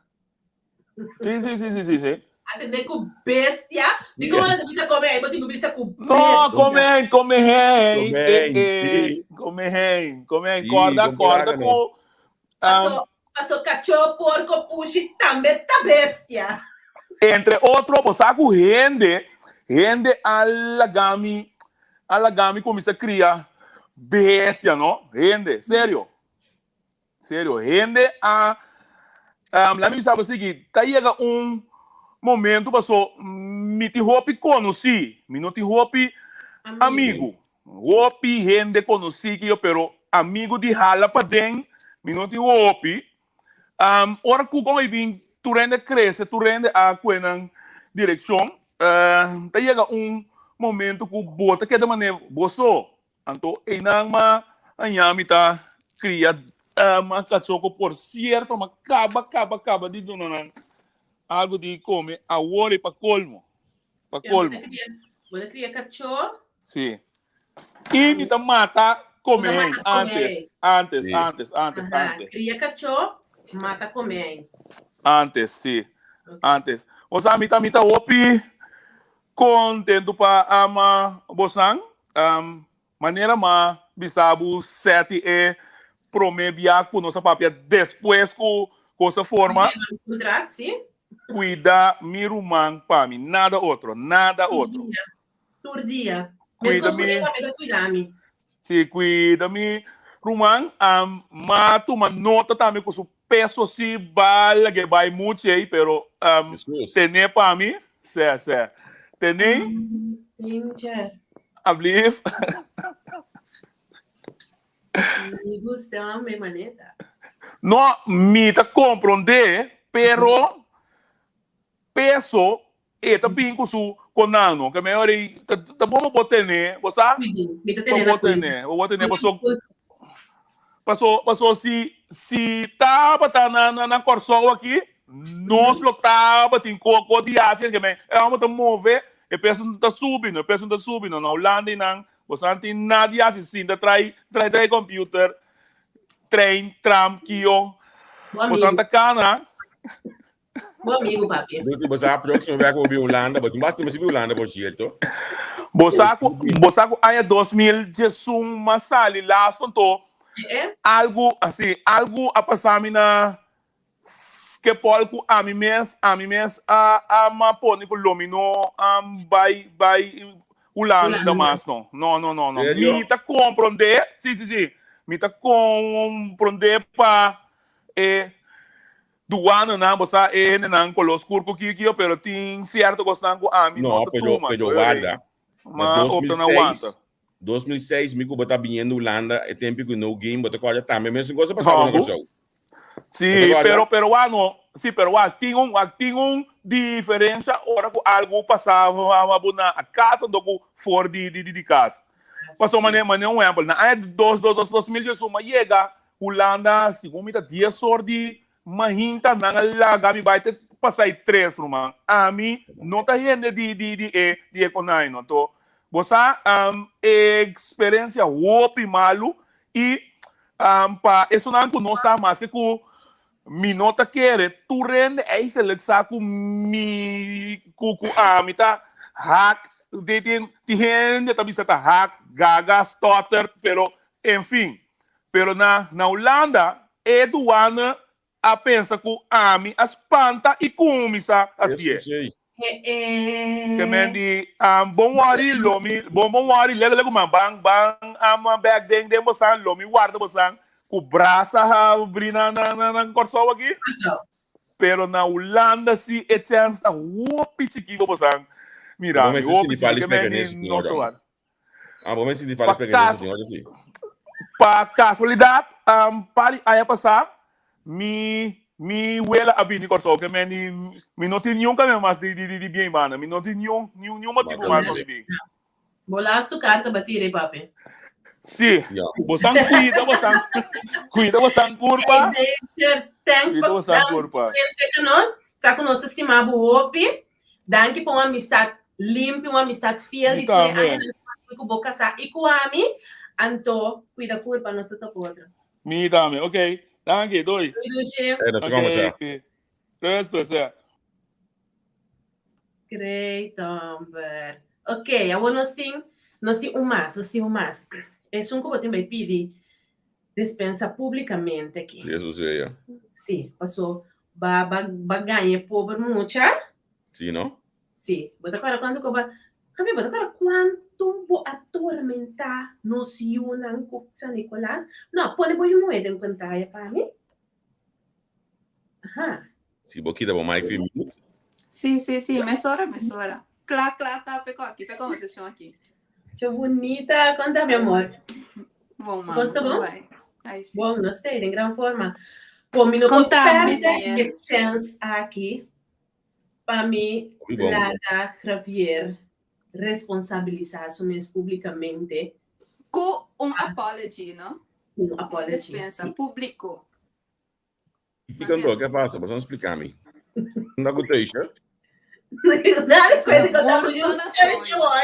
Sim. Atender com bestia. De como ela precisa comer? Eu tenho precisa com bestia. Não, come Sim, corda com. Passou cachorro, porco, puxi, também tá bestia. Entre outro, você rende alagami como se cria bestia, não? Rende, sério, rende a lá me sabe o seguinte, tá chega momento passou me te hopi conheci, me não te hopi amigo, hopi rende conheci que eu pero amigo de hala para dentro, me não te hopi, ora que como bem tu rende cresce, tu rende a quenan direção, tá chega momento que bota que da maneira boso, então ainda anyami tá cria uma cachorro por certo, mas acaba de donar algo de comer a hora para colmo, Você cria cachorro? sim. E me tá mata comer antes. Cria cachorro, mata comer. Antes, sim. Antes. Você me tá opi contento para ama bosang maneira ma bisabu sete e promebia com nossa papia depois com essa forma Contrato, sim. cuida mirumang para mim nada outro Todo dia. Cuida-me. Sim, cuida-me rumang mato uma nota também com o peso se bala que vai muito aí pero tener para mim sé tener abrir me gusta minha maneta. não me tá compreender pero peso e tá bem com su conano que melhor tá bom botar né você vou ter passou se tava tá na corção aqui nós lo tava tem coco de assim que me é uma tá mover e peso tá subindo na Holanda e não você não tem nada assim tá trai computer trem tram que eu você tá cana Meu amigo, papi. Você a próxima vez que eu vi Holanda, mas basta me subir Holanda, por certo. Você aí 2018 mas sali lá estou algo assim algo a passar me na que pode a mim mesmo a mapone com lomino vai Holanda mas não me tá compreender sim me tá compreender para do ano não você não com os curcos que eu pero tem certo gostando com a mim não pero guarda mas 2006 me que botar bem no Holanda é tempo que no game botar coisa também mesmo coisa passava no show sim pero ano sim pero tem diferença hora que algo passava a casa do fora de casa passou maneira um exemplo na é 2018 mas chega Holanda segundo me tá 10 horas de mahinta na laga mi vai ter passar 3 rumang a mim não tá rende de economia não tô você experiência opi malu e pa isso não não sabe mais que com minota querer tu rende eigenlijk saco mi cucu a mi tá hack de rende tá bisa tá hack gaga stutter pero enfim pero na Holanda Eduana a pensa que a mim as panta e começa assim que mendi bom wari lego bang back then de bosan lomi guarda bosan com braça brina na corso aqui pero na Holanda se é chance tá pichiquivo bosan Mira, Vamos mi ver se hoop ele is fala que men espanhol, ni no senhora. so Vamos se ele fala espanhol, senhora, sim. Pa casualidade, pali aya passar, mi wela abini corso que men mi não tinha nenhum caminho mais de bem mana, mi não tinha nenhum motivo mais de bem. Bolas tu carta batir, papi. Sim, Yeah. você cuida você curva, Thanks cuida for você curva. que nós, sabe nós estimamos o hopi, danke por uma amistade limpa, uma amistade fiel, e Tá, que aí não boca sa e com a mim, então cuida curva nós tá outra. Mi dame, ok. Danke, doi. Nós vamos já. Ok. Resto, é. Great, Amber. Ok, agora nós temos um mais. É um que eu tenho que pedir dispensa publicamente aqui. Jesus, yeah. Sim, passou. Ganha pobre mucha. Sim, não? Sim, bota agora quanto que vai. Cabe bota agora quanto vou atormentar nos Yunan com São Nicolás. Não, põe boi moeda em pantalla para mim. Aham. Se boquita bom mais que minuto. Sim, mesora. Claro, tá, pegou conversação aqui. Que bonita, conta, meu amor. Bom, mano. Gosta bom? Aí sim. Bom, gostei, em grande forma. Bom, me não Conta-me, perde chance aqui para mim, Lara Javier, responsabilizar assumir publicamente. Com apology, não? Apology. Dispensa, público. E cantou, o que passa? Vamos explicar-me. Não gostei, né? Nada coisa que eu tava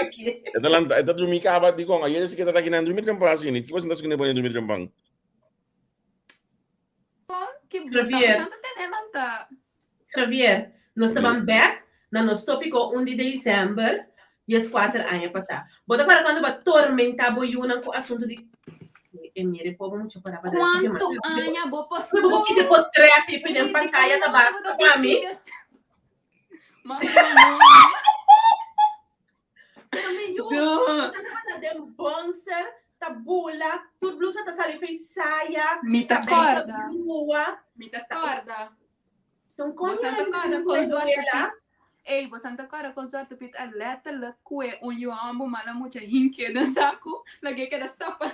aqui. É da dormir acaba de com, aí eles que tá aqui na dormir campang assim, que você não está conseguindo dormir campang. Javier, nós estamos back na nosso tópico 1 de dezembro e as 4 anos passados. Bota agora quando vai tormentar boiuna com o assunto de Emire, povo muito para quanto anos vou postar? Eu vou querer pôr treco e na pantalla da basta para mim. Mano. Bonser, tabula, tudo blusa tá sali fez saia. Me tá corda. Então como você tá corda com sorte. Ei, você tá corda com sorte pit alerta la kue eu amo mala mucha hinque no saco, la que queda sapa.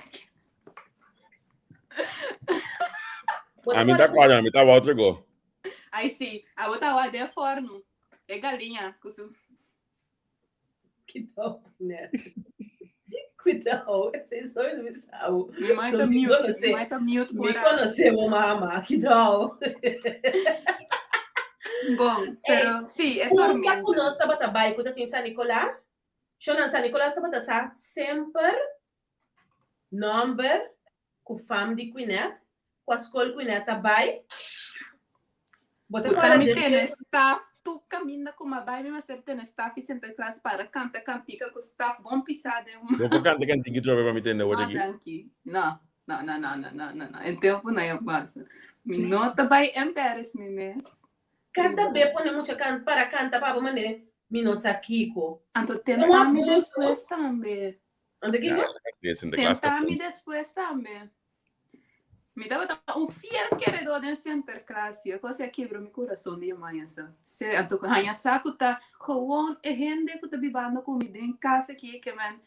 A mim tá corda, a mim tá outro go. Aí sim, a outra lá de forno. É galinha, cusu. Que dó, né? Cuidado, vocês dois me salvam. Me mata mute. Me conhecemos, mamá, que dó. Bom, pero sim, é tormenta. Quando nós estamos trabalhando com São Nicolás, São Nicolás estava sempre number com o fam de Quinet, com a escola Quinet trabalha. Puta, me tem staff, tu caminha com uma baby, mas tem staff e senta classe para canta cantica com staff bom pisado. Vou canta cantica tu vai me entender hoje aqui. Não. Em tempo não é basta. Me nota vai embarrass me mes. Canta bem, põe muito canta para canta para mané. Me não saquico. Anto tentar-me depois também. Onde que tentar-me depois também. Me dava fiel queredor de center classe. Eu consegui quebrar meu coração de manhã. Se anto hanya saco tá gewoon é gente que tá vivendo comida em casa aqui que man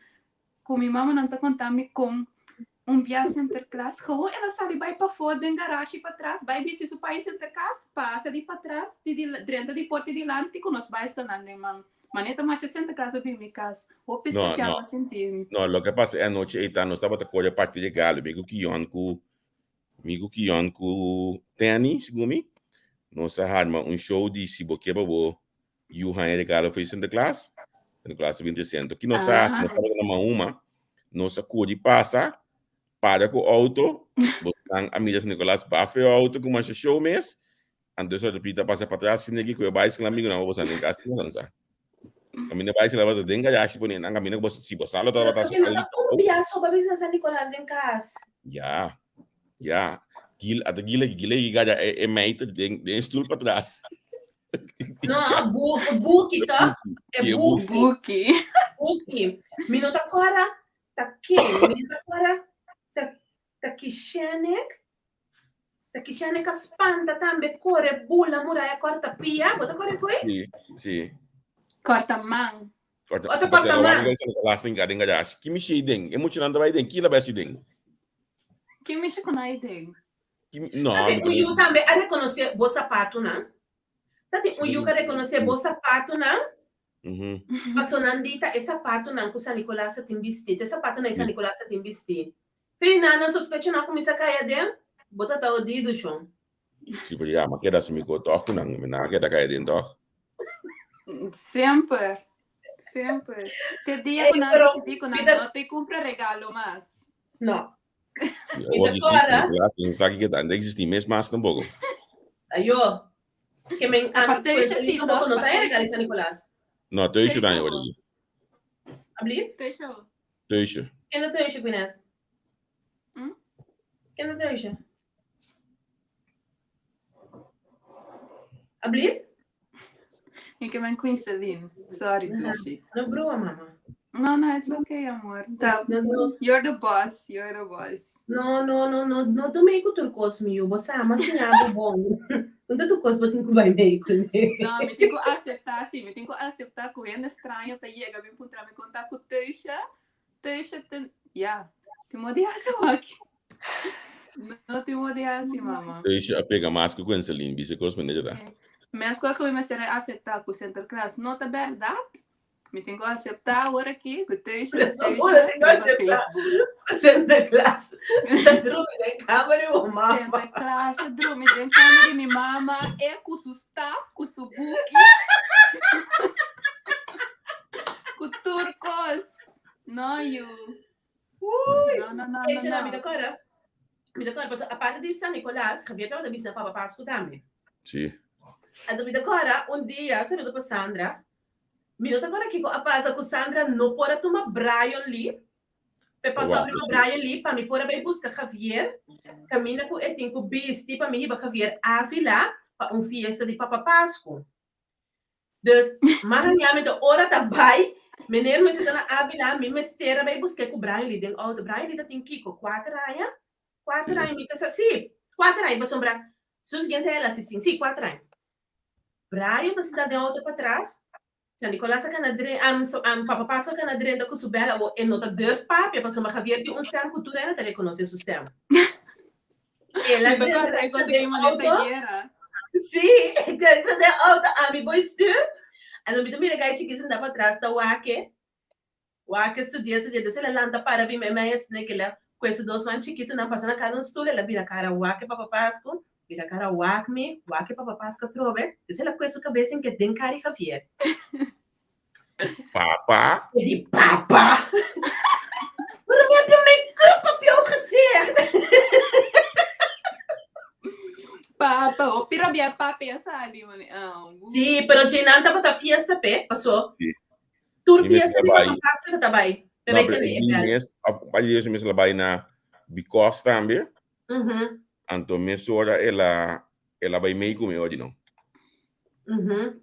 com minha mãe não tá contando com viagem center classe. Gewoon ela sabe vai para fora em garagem para trás, vai ver se o país center classe passa de para trás, de dentro de porta de lante com nós vais canando man. Maneta mais center classe bem minha casa. O especial para sentir. Não, o que passa é a noite aí tá nós tava a parte de galo, bem que Migo ku Tani, segumi. Nossa harma show de Siboqueba bo Yuhan de Galo fez in the class 20%. Que nós nós tava uma nossa cor passa para com o auto, botan a milhas Nicolás bafe o auto com uma show mês, ando só de pita passa para trás, se ninguém que vai amigo não vou sair em casa não lança. A minha vai se leva de denga já se põe na caminho que você sala toda tá ali. Biar só para ver São Nicolás em casa. Ja, gila gaja é meita de stoel para trás. Não, buki tá? É buki. Minuto agora tá aqui, minuto agora tá kishenek espanta também corre bula muraya corta pia, bota corre coi? Sim. Corta man. Outro patamar. Que me cheio ding. Emocionante vai ding. Que la best ding. Que mexe com a ideia? Não. Sabe, o Yu também a reconhecer o sapato, não? Sabe, o Yu a reconhecer o sapato, não? Passou na dita, esse sapato não, que o San Nicolás tem vestido. Esse sapato não, San Nicolás tem vestido. Fina, não suspeito não começa a cair dentro. Bota tá o dedo, chão. Sim, porque já, mas queda sumi ko toque não, mas queda cair dentro. Sempre. Sempre. Te dia que não decidi que não te compra regalo mais. Não. Hoje sim, sabe que ainda existe mesmo mais um pouco. Aí, ó. Que me não tá regalo San Nicolás. Não, tô isso daí hoje. Abli? Tô isso. Quem não tá isso, Pinet? Quem não tá isso? Abli? E que vem com Celine. Sorry, Tushi. Não brua, mama. No, it's okay, amor. Tá. You're the boss. You're the boss. Não tomei com turcos, meu. Você ama assim, bom. Não tem turcos, mas tem que vai meio com ele. Não, me tenho que aceitar, sim. Me tenho que aceitar que é estranho. Tá aí, eu vim encontrar me contar com Tuxa. Tuxa tem... Yeah. Te modiasse aqui. Não te modiasse, mama. Tuxa pega mais que com Celine, bisa que os meninos já. Mas qual que eu me será aceitar com o Center Class? Não tá verdade? Me tenho que aceitar agora aqui, que Tuxa no Facebook. Center Class. Tá dormindo em câmera e o mama. Center Class, tá dormindo em câmera e minha mama é com o staff, com o book. Com turcos. Não, you. Não. Me decora, a parte de San Nicolás, Javier estava da visita para Páscoa também. Sim. A dúvida agora, dia, sabe para Sandra? Me nota agora que a passa com Sandra não pode tomar Brian Lee. Para passar para Brian Lee, para me pôr bem buscar Javier. Caminha com ele tem com bisti para me ir para Javier Ávila para fiesta de Papa Páscoa. Dus, mas a hora da bai, menino me senta na Ávila, me mestera bem buscar com Brian Lee. Den auto Brian Lee tem Kiko 4 anos. 4 anos, me casa sim. 4 anos, para sombrar. Susguente ela sim, 4 anos. Brian, você dá de auto para trás. San Nicolás canadre Papa Páscoa canadre da kusubela o nota durf papi para soma Javier de stem cultura na tele conoce su stem. Ela conseguiu uma detalheira. Sim, então de auto a mi boy stur. A no me legal chiquis anda para trás da wake. Wake estudia de ela landa para vir mais né que ela com esses dois man chiquito na passando cada um estudo ela vira cara wake Papa Páscoa. Vira cara wake Papa Páscoa trove. Isso ela com essa cabeça em que tem cara Javier. Papa? Die papa. Waarom heb je make-up op jouw gezicht? Papa, o pirabia papa essa ali, mano. Sim, pero Jinan tava da fiesta pe, passou. Tour fiesta de Papa Páscoa também. Não, mas ali mesmo ela vai na Bicos também. Então, mesmo hora ela vai meio comer hoje não.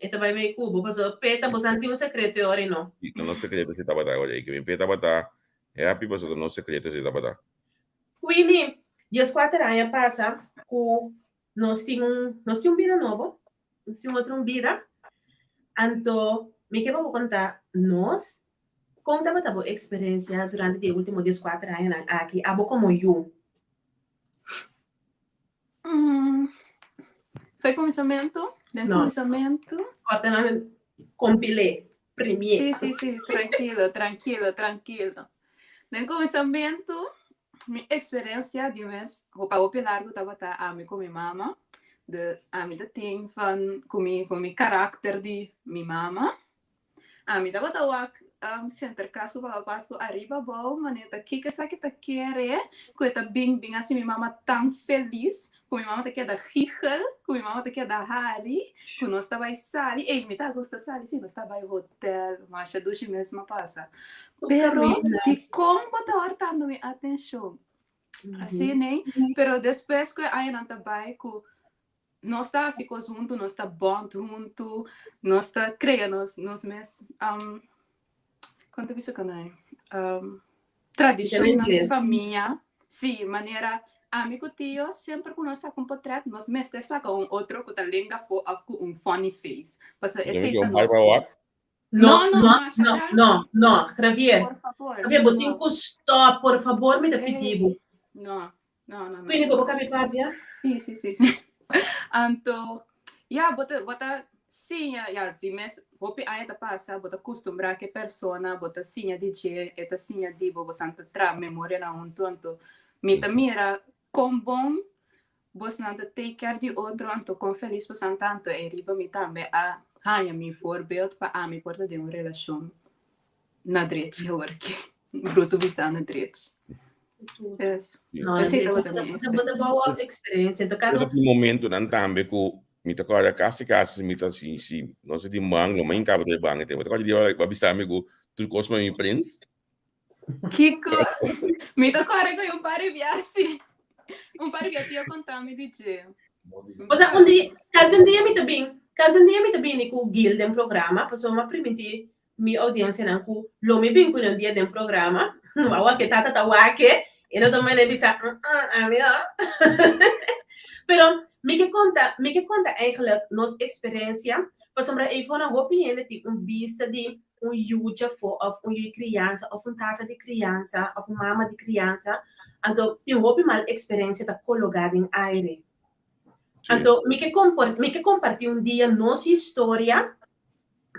Ito vai meio cubo, passou. Peta, você não tem secreto agora não? Não secreto se tava da hoje, que vem peta bata. É happy passou não secreto se tava da. Quindi, dias 4 anos passa com nós tínhamos vida novo, nós tínhamos outra vida. Então, me que vou contar nós como estava a boa experiência durante os últimos dias 4 anos aqui, abo como eu. Foi começamento? Começamento? Compilei, primeiro. Sim, tranquilo. No começamento, minha experiência de mês, o pilar que estava a mim com minha mama, a mim tem fan com mi caráter de minha mama, a mim estava center class ko Papa Páscoa arriba bom maneta que sabe que tá querer que tá bem assim minha mama tão feliz com minha mama tá quer da Higel com minha mama tá quer da Harry com nós tá vai sali e me tá gosta sali sim nós tá vai hotel mas a duche mesmo passa pero de como tá hortando minha atenção assim né pero depois que aí não tá vai com nós tá assim junto nós tá bom junto nós tá criando nós mesmo quanto isso que não tradição na família sim maneira amigo tio sempre que nós com portrait nós mestre saca outro que tá linda com funny face passa esse No, No, no, Masha, no, Darby. no, Javier. Por favor. Javier, botin No. ku stop, por favor, me da pedido. Ei, no. Quindi, bobo capi papia? Sim. Anto, bota sim, se mes hopi aí tá passa, bota costumbrar que persona, bota sim DJ, eta sim di bobo santa tra memória na tanto. Mita mira com bom, bos nanta take care de outro, anto com feliz por santanto e riba mi tambe a hanya mi voorbeeld pa a mi porta de uma relação na direita, porque bruto bisa na direita. Yes. No, Essa é no, outra minha bota boa experiência. Então, cara, Naquele momento, não também que me toca olhar casa, me toca assim, não sei de mango, mas em cabo de banho, tem outra coisa de olhar, vai bisar amigo, tu cosma mi prince. Kiko, mi tocó ahora con un par de viajes. Un par de viajes yo contame DJ. o sea, cada dia me tá bem com o guild em programa, passou uma permitir minha audiência não com lo me bem com um dia de programa, awa que tata wake, e não também deve ser amigo. Pero me que conta eigenlijk nossa experiência, passou para even een opinião de vista de juja of criança, of tata de criança, of mama de criança, então tem mal experiência da colocada em aire. Então, me que compartilhar dia nossa história,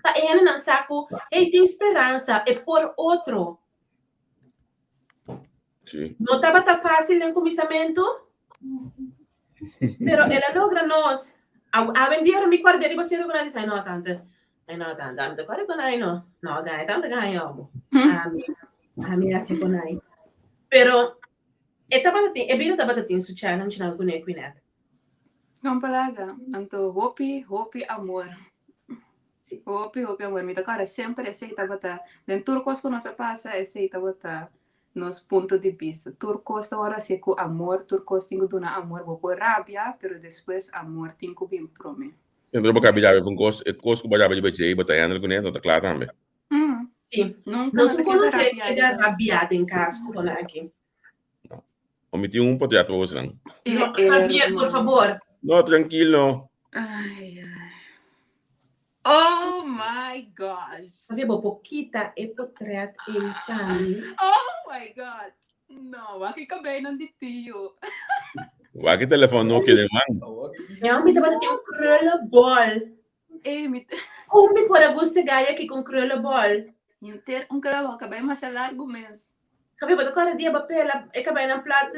para ele não saco, tem esperança, é por outro. Sim. Não estava tão fácil no começamento, pero ela logra nós. A vendia me guardei você não vai dizer não tanto, ame te guarda com aí não ganha tanto ganha a minha assim com aí. Pero estava vida estava tendo su challenge na com ele. Não palaga. Anto hopi amor. Sim. Hopi amor. Mi tocara sempre aceita bota. Den turcos que nossa passa aceita bota nos pontos de vista. Turcos agora se com amor, turcos tenho dona amor, vou por rabia, pero depois amor tenho bem prome. Então, vou caber com coisa que vai dar de botar ainda com ele, não tá claro também. Sim. Nunca Não se conhece que dá rabiada em casa com aqui. Omiti pote para você não. Javier, por favor. No, tranquilo. Ai. Oh my gosh. Javier, pouquita e potret em tani. Oh my god. No, aqui acabei não de tio. Vai que telefone não quer man. Não, me dá um krullenbol. Ei, me pode gostar gaia aqui com krullenbol. Inter krullenbol, acabei mais largo mês. Javier, but cada dia bapela e acabei na plat,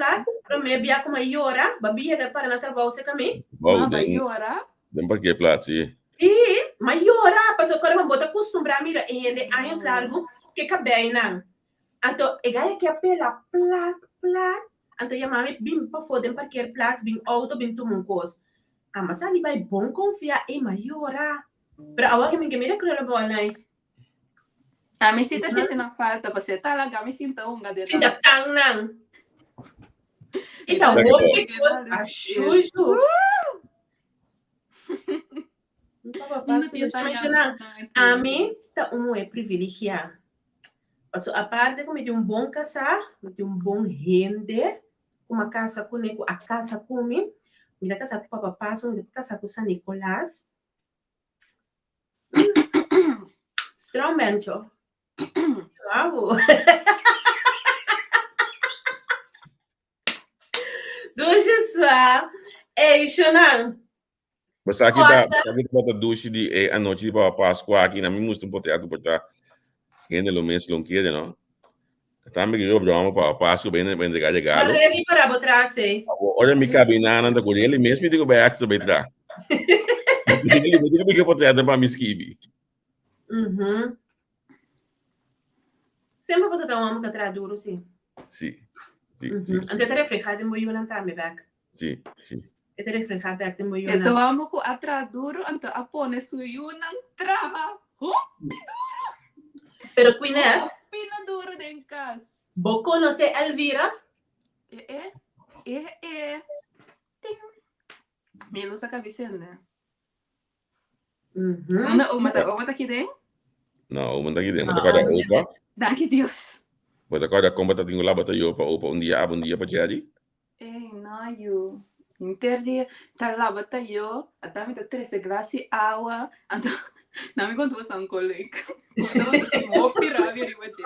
para me bia como iora, babia da para na trabalho se kami. Wow, Maiora? Dan para que plaats, sim. E maiora, passou quando bota costumbrar mira e anos largo que acabei não. Então, e gaia que apela plat. Então, a mãe bim para foder parquear plats, bim auto, bim tomar coisa. A mas ali vai bom confiar e maiora. Para agora que me mira krullenbol não. A me sinta sentindo falta, você talaga me sinta unga de. Sinta tang nang. Então, hoje a chuchu. A mim tá é privilegiado. Passo a parte como de bom casar, de bom rende, uma casa com a casa com mim, me casa com papá passo, me casa com San Nicolás. Strongmente. Wow. Duche sua. Ei, Shonan. Mas aqui tá bota duche de a noite para Páscoa aqui na minha música botar botar ainda lo mês não quer, não. Também que eu broma para Páscoa bem de galho. Olha ali para botar assim. Olha me cabina anda com ele mesmo digo vai axo betra. Digo que botar para me skibi. Sempre vou dar uma que traz duro, sim. Sim. Ante te reflejar de muito não tá me back. Sim. Te reflejar back de muito. Então vamos com atrás duro, então apone suyo não trava. Pero Quinet. Pina duro den casa. Vou conhecer Elvira? Me lusa cabeça, né? Uma tá aqui dentro? Não, uma daqui dentro, cada opa. Danke Deus. Bota cada comba tá tingo lá bota eu para opa dia para jadi. Não, eu. Interdia, tá lá bota eu, até me tá 13 glass água, então Nami quando você um colega. Vou pirar vir hoje.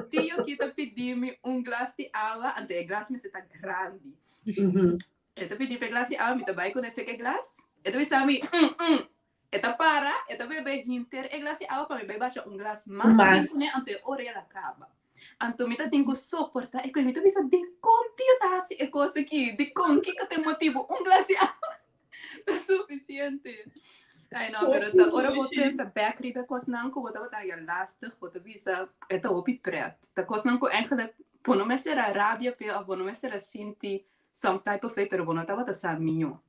Tio kita pedi-me glass de água, ante glass me está grande. Eta pedi pe glass de água, me tá vai conhecer que glass. Eta bisa mi eta para, eta bebe hinter e glass de água para me bebe baixar glass mais né ante orelha acaba. Anto mita tenho suportar e mita bisa de conti tá assim é coisa aqui, de com que tem motivo glass de água. Tá suficiente. Ai não, pero tá ora vou pensar back ribe kosnan ko bota bota ya lastig bota bisa eta op pret. Tá kosnan ko eigenlijk pono me será rabia pe a pono me será sinti some type of way pero bono tava tá saminho.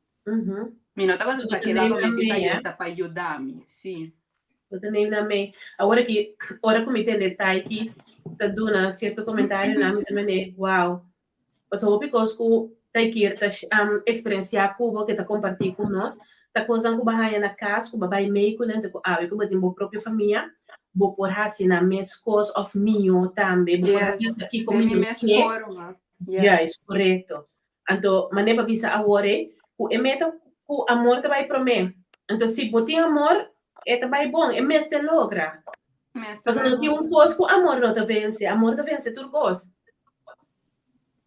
Mi não tava tá que lá me tá para ajudar-me, sim. Bota nem na me. Agora que ora como entende tá aqui tá dando certo comentário na minha wow. Passou o picosco tá aqui tá experienciar Cuba que tá compartilhar com nós. Ta coisa que bahaya na casa, que babai meio que né, que a que batem bo própria família, bo por assim na mes cause of minho também, bo por aqui como minho yes, correto. Então, maneira bisa agora, o emeta o amor te vai promer. Então, se botin amor, é vai bom, é mes te logra. Mas não tem coisa que amor não te vence tudo coisa.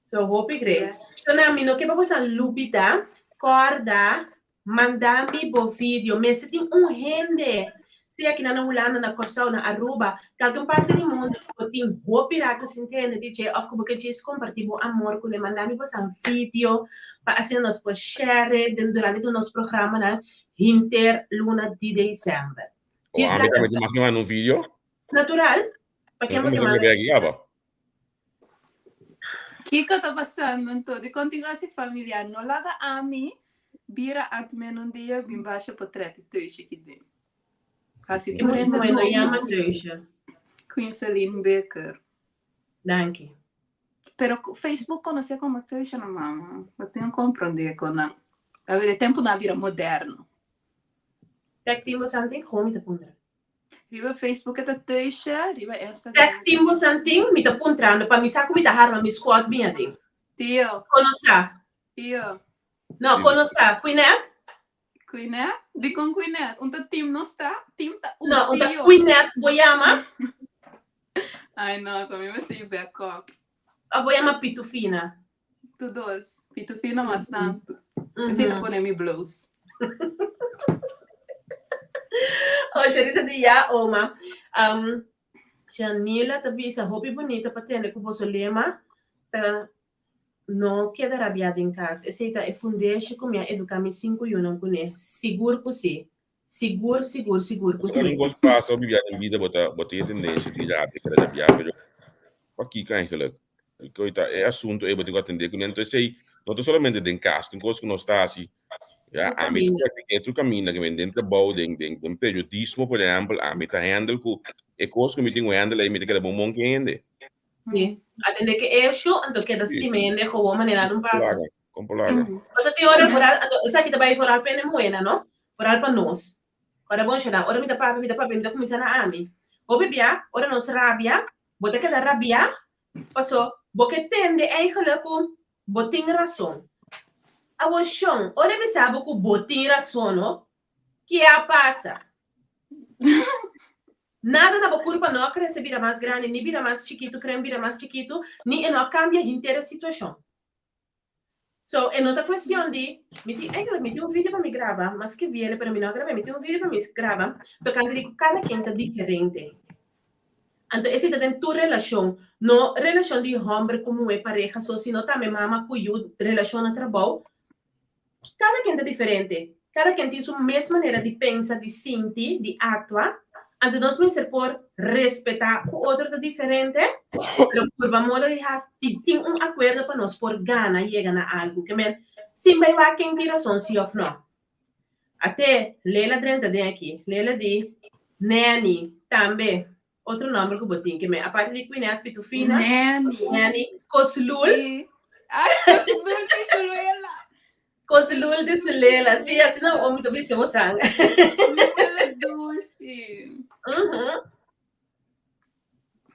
So, hope great. So, na mim, não que para você lupita, corda, mandar-me bo vídeo, mas se tem rende, se aqui na Holanda, na Corsau, na Aruba, qualquer parte do mundo, tem boa pirata, se entende, DJ, of como que diz, compartilhar amor, com ele, mandar-me bo vídeo, para assim nós podemos share, durante o nosso programa, na Luna de dezembro. Diz lá, você vai no vídeo? Natural. Para que eu vou que tá passando, então, de continuação familiar, não lada a mim, vira at men dia bim baixa portret tuisje kide. Assim tu renda no Queen Celine Baker. Danke. Pero Facebook conhece como tuisje na mama. Eu tenho compreender com a ver tempo na vira moderno. Tek timbo something home te pundra. Riba Facebook é tuisje, riba Instagram. Tek timbo something me te pundrando para me saco me te harma me squat bem ali. Tio. Conosca. Tio. Não, quando está, Queenette? Queenette? De com Queenette. Onde team não está? Team está não, onde Queenette, Boiama? Ai, não, só me meti backup. A Boiama Pitufina. Tu dois. Pitufina mas tanto. Precisa poner mi blues. Hoje, isso de já, Oma. Janila, também, essa roupa bonita para ter com você lema. Não queda rabiada em casa. Esse é fundeixe com minha educar-me 5 anos com ele. Seguro que sim. Seguro que sim. Em quanto passa a vida, bota tendência de rabiada. Aqui, eigenlijk. É assunto, eu vou atender com ele. Então, sei, não somente dentro de casa, tem coisas que não está assim. A mim, é outro caminho, que vem dentro do bom, dentro do periodismo, por exemplo, a mim está handle com é coisas que me tem handle, aí me tem que dar bom monte ainda. Sim. Atender que eu sou, então que da cimende, como maneira não passa. Compolaga. Você tem hora por isso aqui também por algo pena moeda, não? Por algo para nós. Ora bom chegar, ora me dá papo, me dá começar na ami. O bebia, ora não se rabia, bota que da rabia, passou, porque tende eigenlijk com botin razão. A chão, ora me sabe que botin razão, não? Que a passa. Nada da culpa não cresce vira mais grande, nem vira mais chiquito, creme vira mais chiquito, nem não cambia inteira a situação. So, é outra questão de, me tem vídeo para me gravar, mas que viele para mim não gravar, me tem vídeo para me gravar, tocando que cada quem está diferente. Então, esse é tua relação, não relação de homem como é pareja, só se não também mama cuido, relação de trabalho, cada quem está diferente, cada quem tem sua mesma maneira de pensar, de sentir, de atuar. Então, nós precisamos por respeitar o outro diferente, mas por modo de ter acordo para nós por ganhar e chegar a algo. Que sim, vai quem tem razão, sim ou não. Até Leila Drenta tem aqui, Leila de Nani, também, outro nome que eu botei, que a parte de Queenette Pitufina, Nani, Coslul. Ai, Coslul de Sulela. Coslul de Sulela, sim, assim não, o muito bem se você sangue.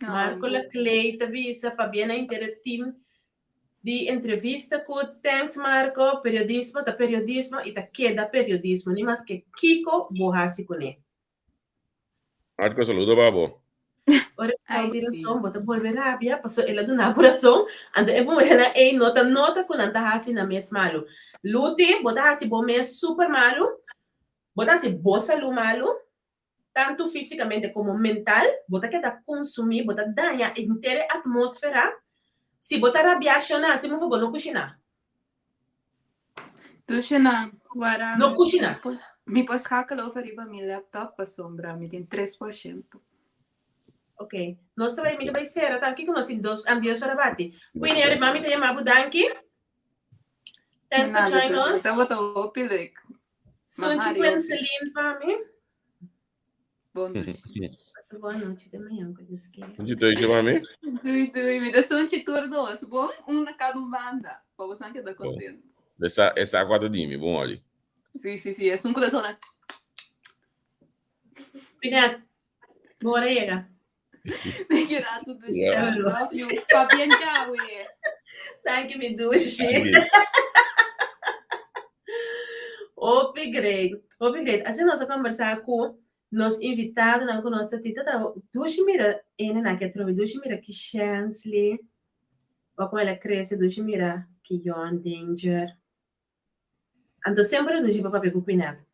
Marco Leclerc avisa para bem a team de entrevista com thanks Marco, periodismo e da queda periodismo, nem mais que Kiko borrasi com ele. Marco, saludo, babo. Ora Ai, vira sim. som, bota volver rápida, passou ela do nada som, anda é bom ela é nota com anta hasi na mes malo. Lute, bota hasi bom mes super malo, bota hasi boa saúde malo, tanto fisicamente como mental, bota que tá consumir, bota danha inteira atmosfera. Se bota rabiachona, se não for não cozinhar. Dus na, agora, Não cozinhar. me pôs schakelen over riba meu laptop, a sombra, me tem 3%. Ok. Nós também me vai ser, tá aqui com nós em dois dias para bate. Quindi a mami te chama Budanki. Thanks for joining us. Então, vou tô like. Sunchi Quenceline para mim. Bom dia. Passa boa noite de manhã, com Deus queira. Onde tu aí, mami? Dui, me dá sunchi turnos. Bom, na cada banda. Para você que tá contente. Essa agora de mim, bom, olha. Sim, é um coração, né? Pinat, bora chega. Grato do céu. Love you. Fabian Jawe. Thank you, me duche. Upgrade. Assim nós vamos conversar com nos invitados na nossa tita da duche mira, ele na que trove duche mira que chance li. Ou com ela cresce duche mira que yon danger. Então sempre duche para papel cuidado.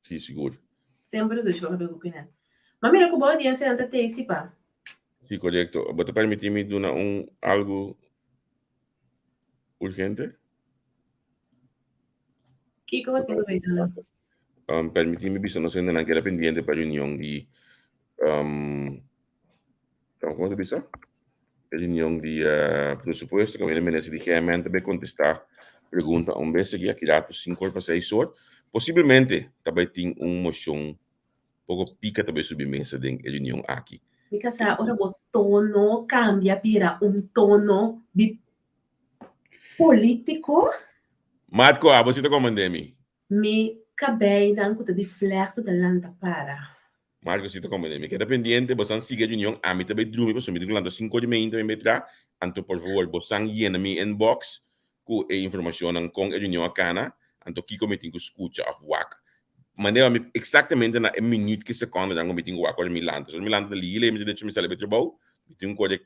Sim, seguro. Sempre duche para papel cuidado. Mas mira que boa audiência anda te esse pá. Sim, correto. Você permite-me dar algo urgente? Que eu tenho feito lá? Permite-me bisogna non essere neanche la pendiente per riunione di come bisa? Riunione di pressuposto, come le di chiamamento per contestare pergunta un bese che ha tirato 5 para 6 horas. Possibilmente, também tem moção pouco pica também submessa de reunião aqui. Mica sa, ora o tono cambia para tono de político. Marco, você está comandando-me? Mi cabei dan kuta di flerte de lanta para. Marco, você está comandando-me? Que é pendiente, você siga a reunião, a mim também dorme, você me diz que 5 de manhã também me traz. Então, por favor, você llena mi inbox com a informação com a reunião acá, então aqui como eu tenho que escutar a WAC. Maneira exatamente na minuto que segundo dan eu tenho que WAC Milanta. So Milanta ali, ele me diz que me sale betre bom. Tenho quase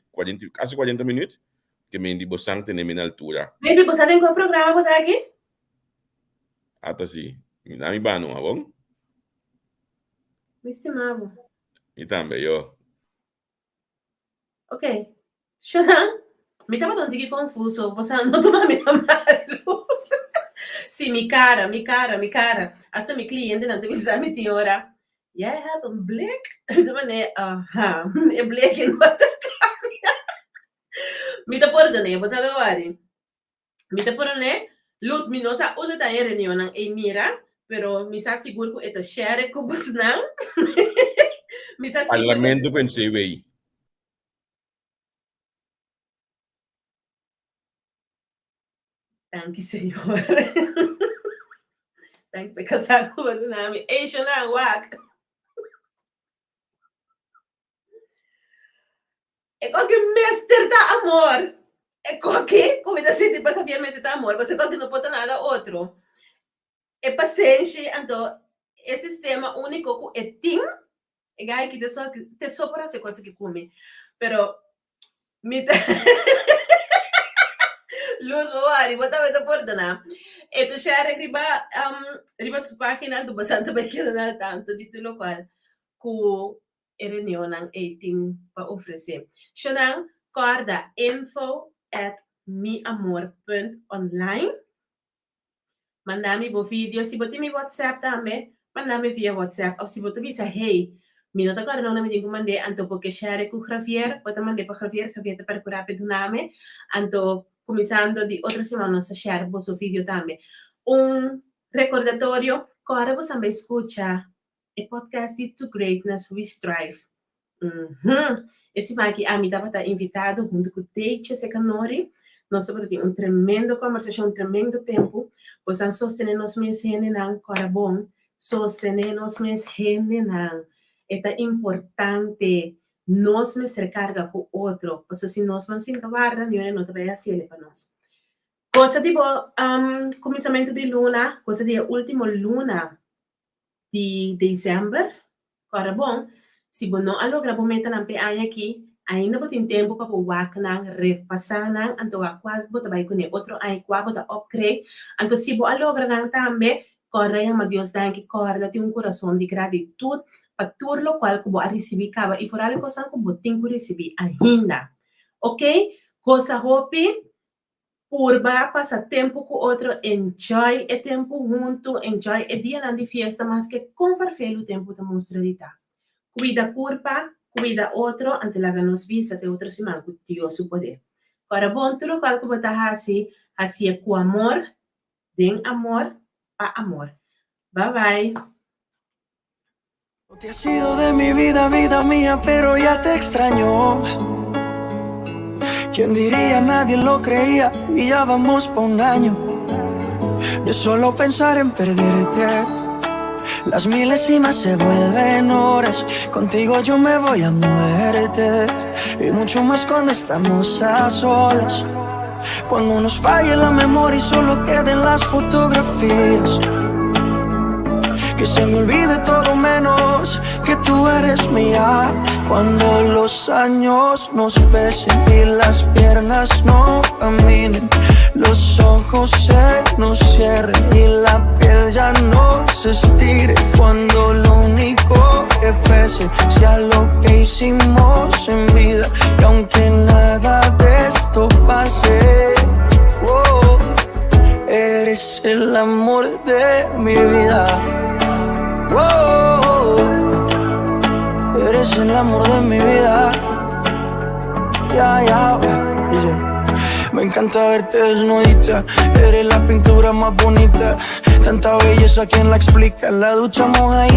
40 minutos que me diz você tem na altura. Baby, você tem qual programa botar aqui? Até assim, me dá mi bano, bom? Me estimava. E também, eu. Ok. Shonan, me tava dando que confuso. Você não toma me malo. Sim, mi cara. Hasta mi cliente não tem exame de hora. Yeah, I have a black. Então, né, é black em outra câmera. Me tá por né, você não vai. Me tá por né, luz minosa, usa tá em reunião e mira, pero me está seguro que esta share com você não. Me está seguro. Parlamento pensei bem. Thank you, Senhor. Thank you, porque sabe o nome. Shonan, wak. É qualquer mestre da amor. É qualquer comida assim, tipo, que mestre da amor. Você qualquer não pode nada outro. É paciência, então, esse sistema único que é tim, é gai que te só para ser coisa que come. Pero, me Luz Boari, bota por dona. Ito share riba sa página do bastante bem na tanto dito local ku reunião ng 18 para oferecer. Shonang corda info@miamor.online. Mandami bo video, si boti mi WhatsApp também, mandami via WhatsApp ou si boti bisa hey, minuto agora não me digo mandei anto porque share ku Javier, bota mandei para Javier te percurar pe nome, anto começando de outra semana a share o seu vídeo também. Recordatório, agora você também escuta o podcast To Greatness We Strive. Esse aqui a mim estava invitado junto com o Teixe Secanori. Nós temos tremendo conversação, tremendo tempo. Você sostener nos meus renenan, agora bom, sostener nos meus renenan. É importante. Nós me recarga com outro, porque se nós vamos se guardar, não te vai fazer para nós. Coisa tipo, começamento de luna, coisa de último luna de dezembro, agora bom, Si você não logra momento na peanha aqui, ainda você tem tempo para work nang repassar nang anto a quase você vai com outro aí quase você upgrade. Anto se você logra nang também, corre a Deus dá que corre tem coração de gratitude para tudo lo qual que você receber cava e fora a coisa que você tem que receber ainda. Ok? Coisa hopi Purba passa tempo com outro, enjoy o tempo junto, enjoy o dia de fiesta, mas que conforme o tempo te mostra de tá. Cuida curpa, cuida outro, ante la nos visa te outro se manco tio su poder. Para bom tudo qual que você assim é com amor, den amor, pa amor. Bye bye. No te has ido de mi vida, vida mía, pero ya te extraño. ¿Quién diría? Nadie lo creía y ya vamos pa' un año de solo pensar en perderte. Las milésimas se vuelven horas, contigo yo me voy a muerte. Y mucho más cuando estamos a solas, cuando nos falle la memoria y solo queden las fotografías. Que se me olvide todo menos que tú eres mía. Cuando los años nos pesen y las piernas no caminen, los ojos se nos cierren y la piel ya no se estire. Cuando lo único que pese sea lo que hicimos en vida, y aunque nada de esto pase, oh, eres el amor de mi vida. Oh, eres el amor de mi vida. Ya, me encanta verte desnudita. Eres la pintura más bonita. Tanta belleza, ¿quién la explica? La ducha moja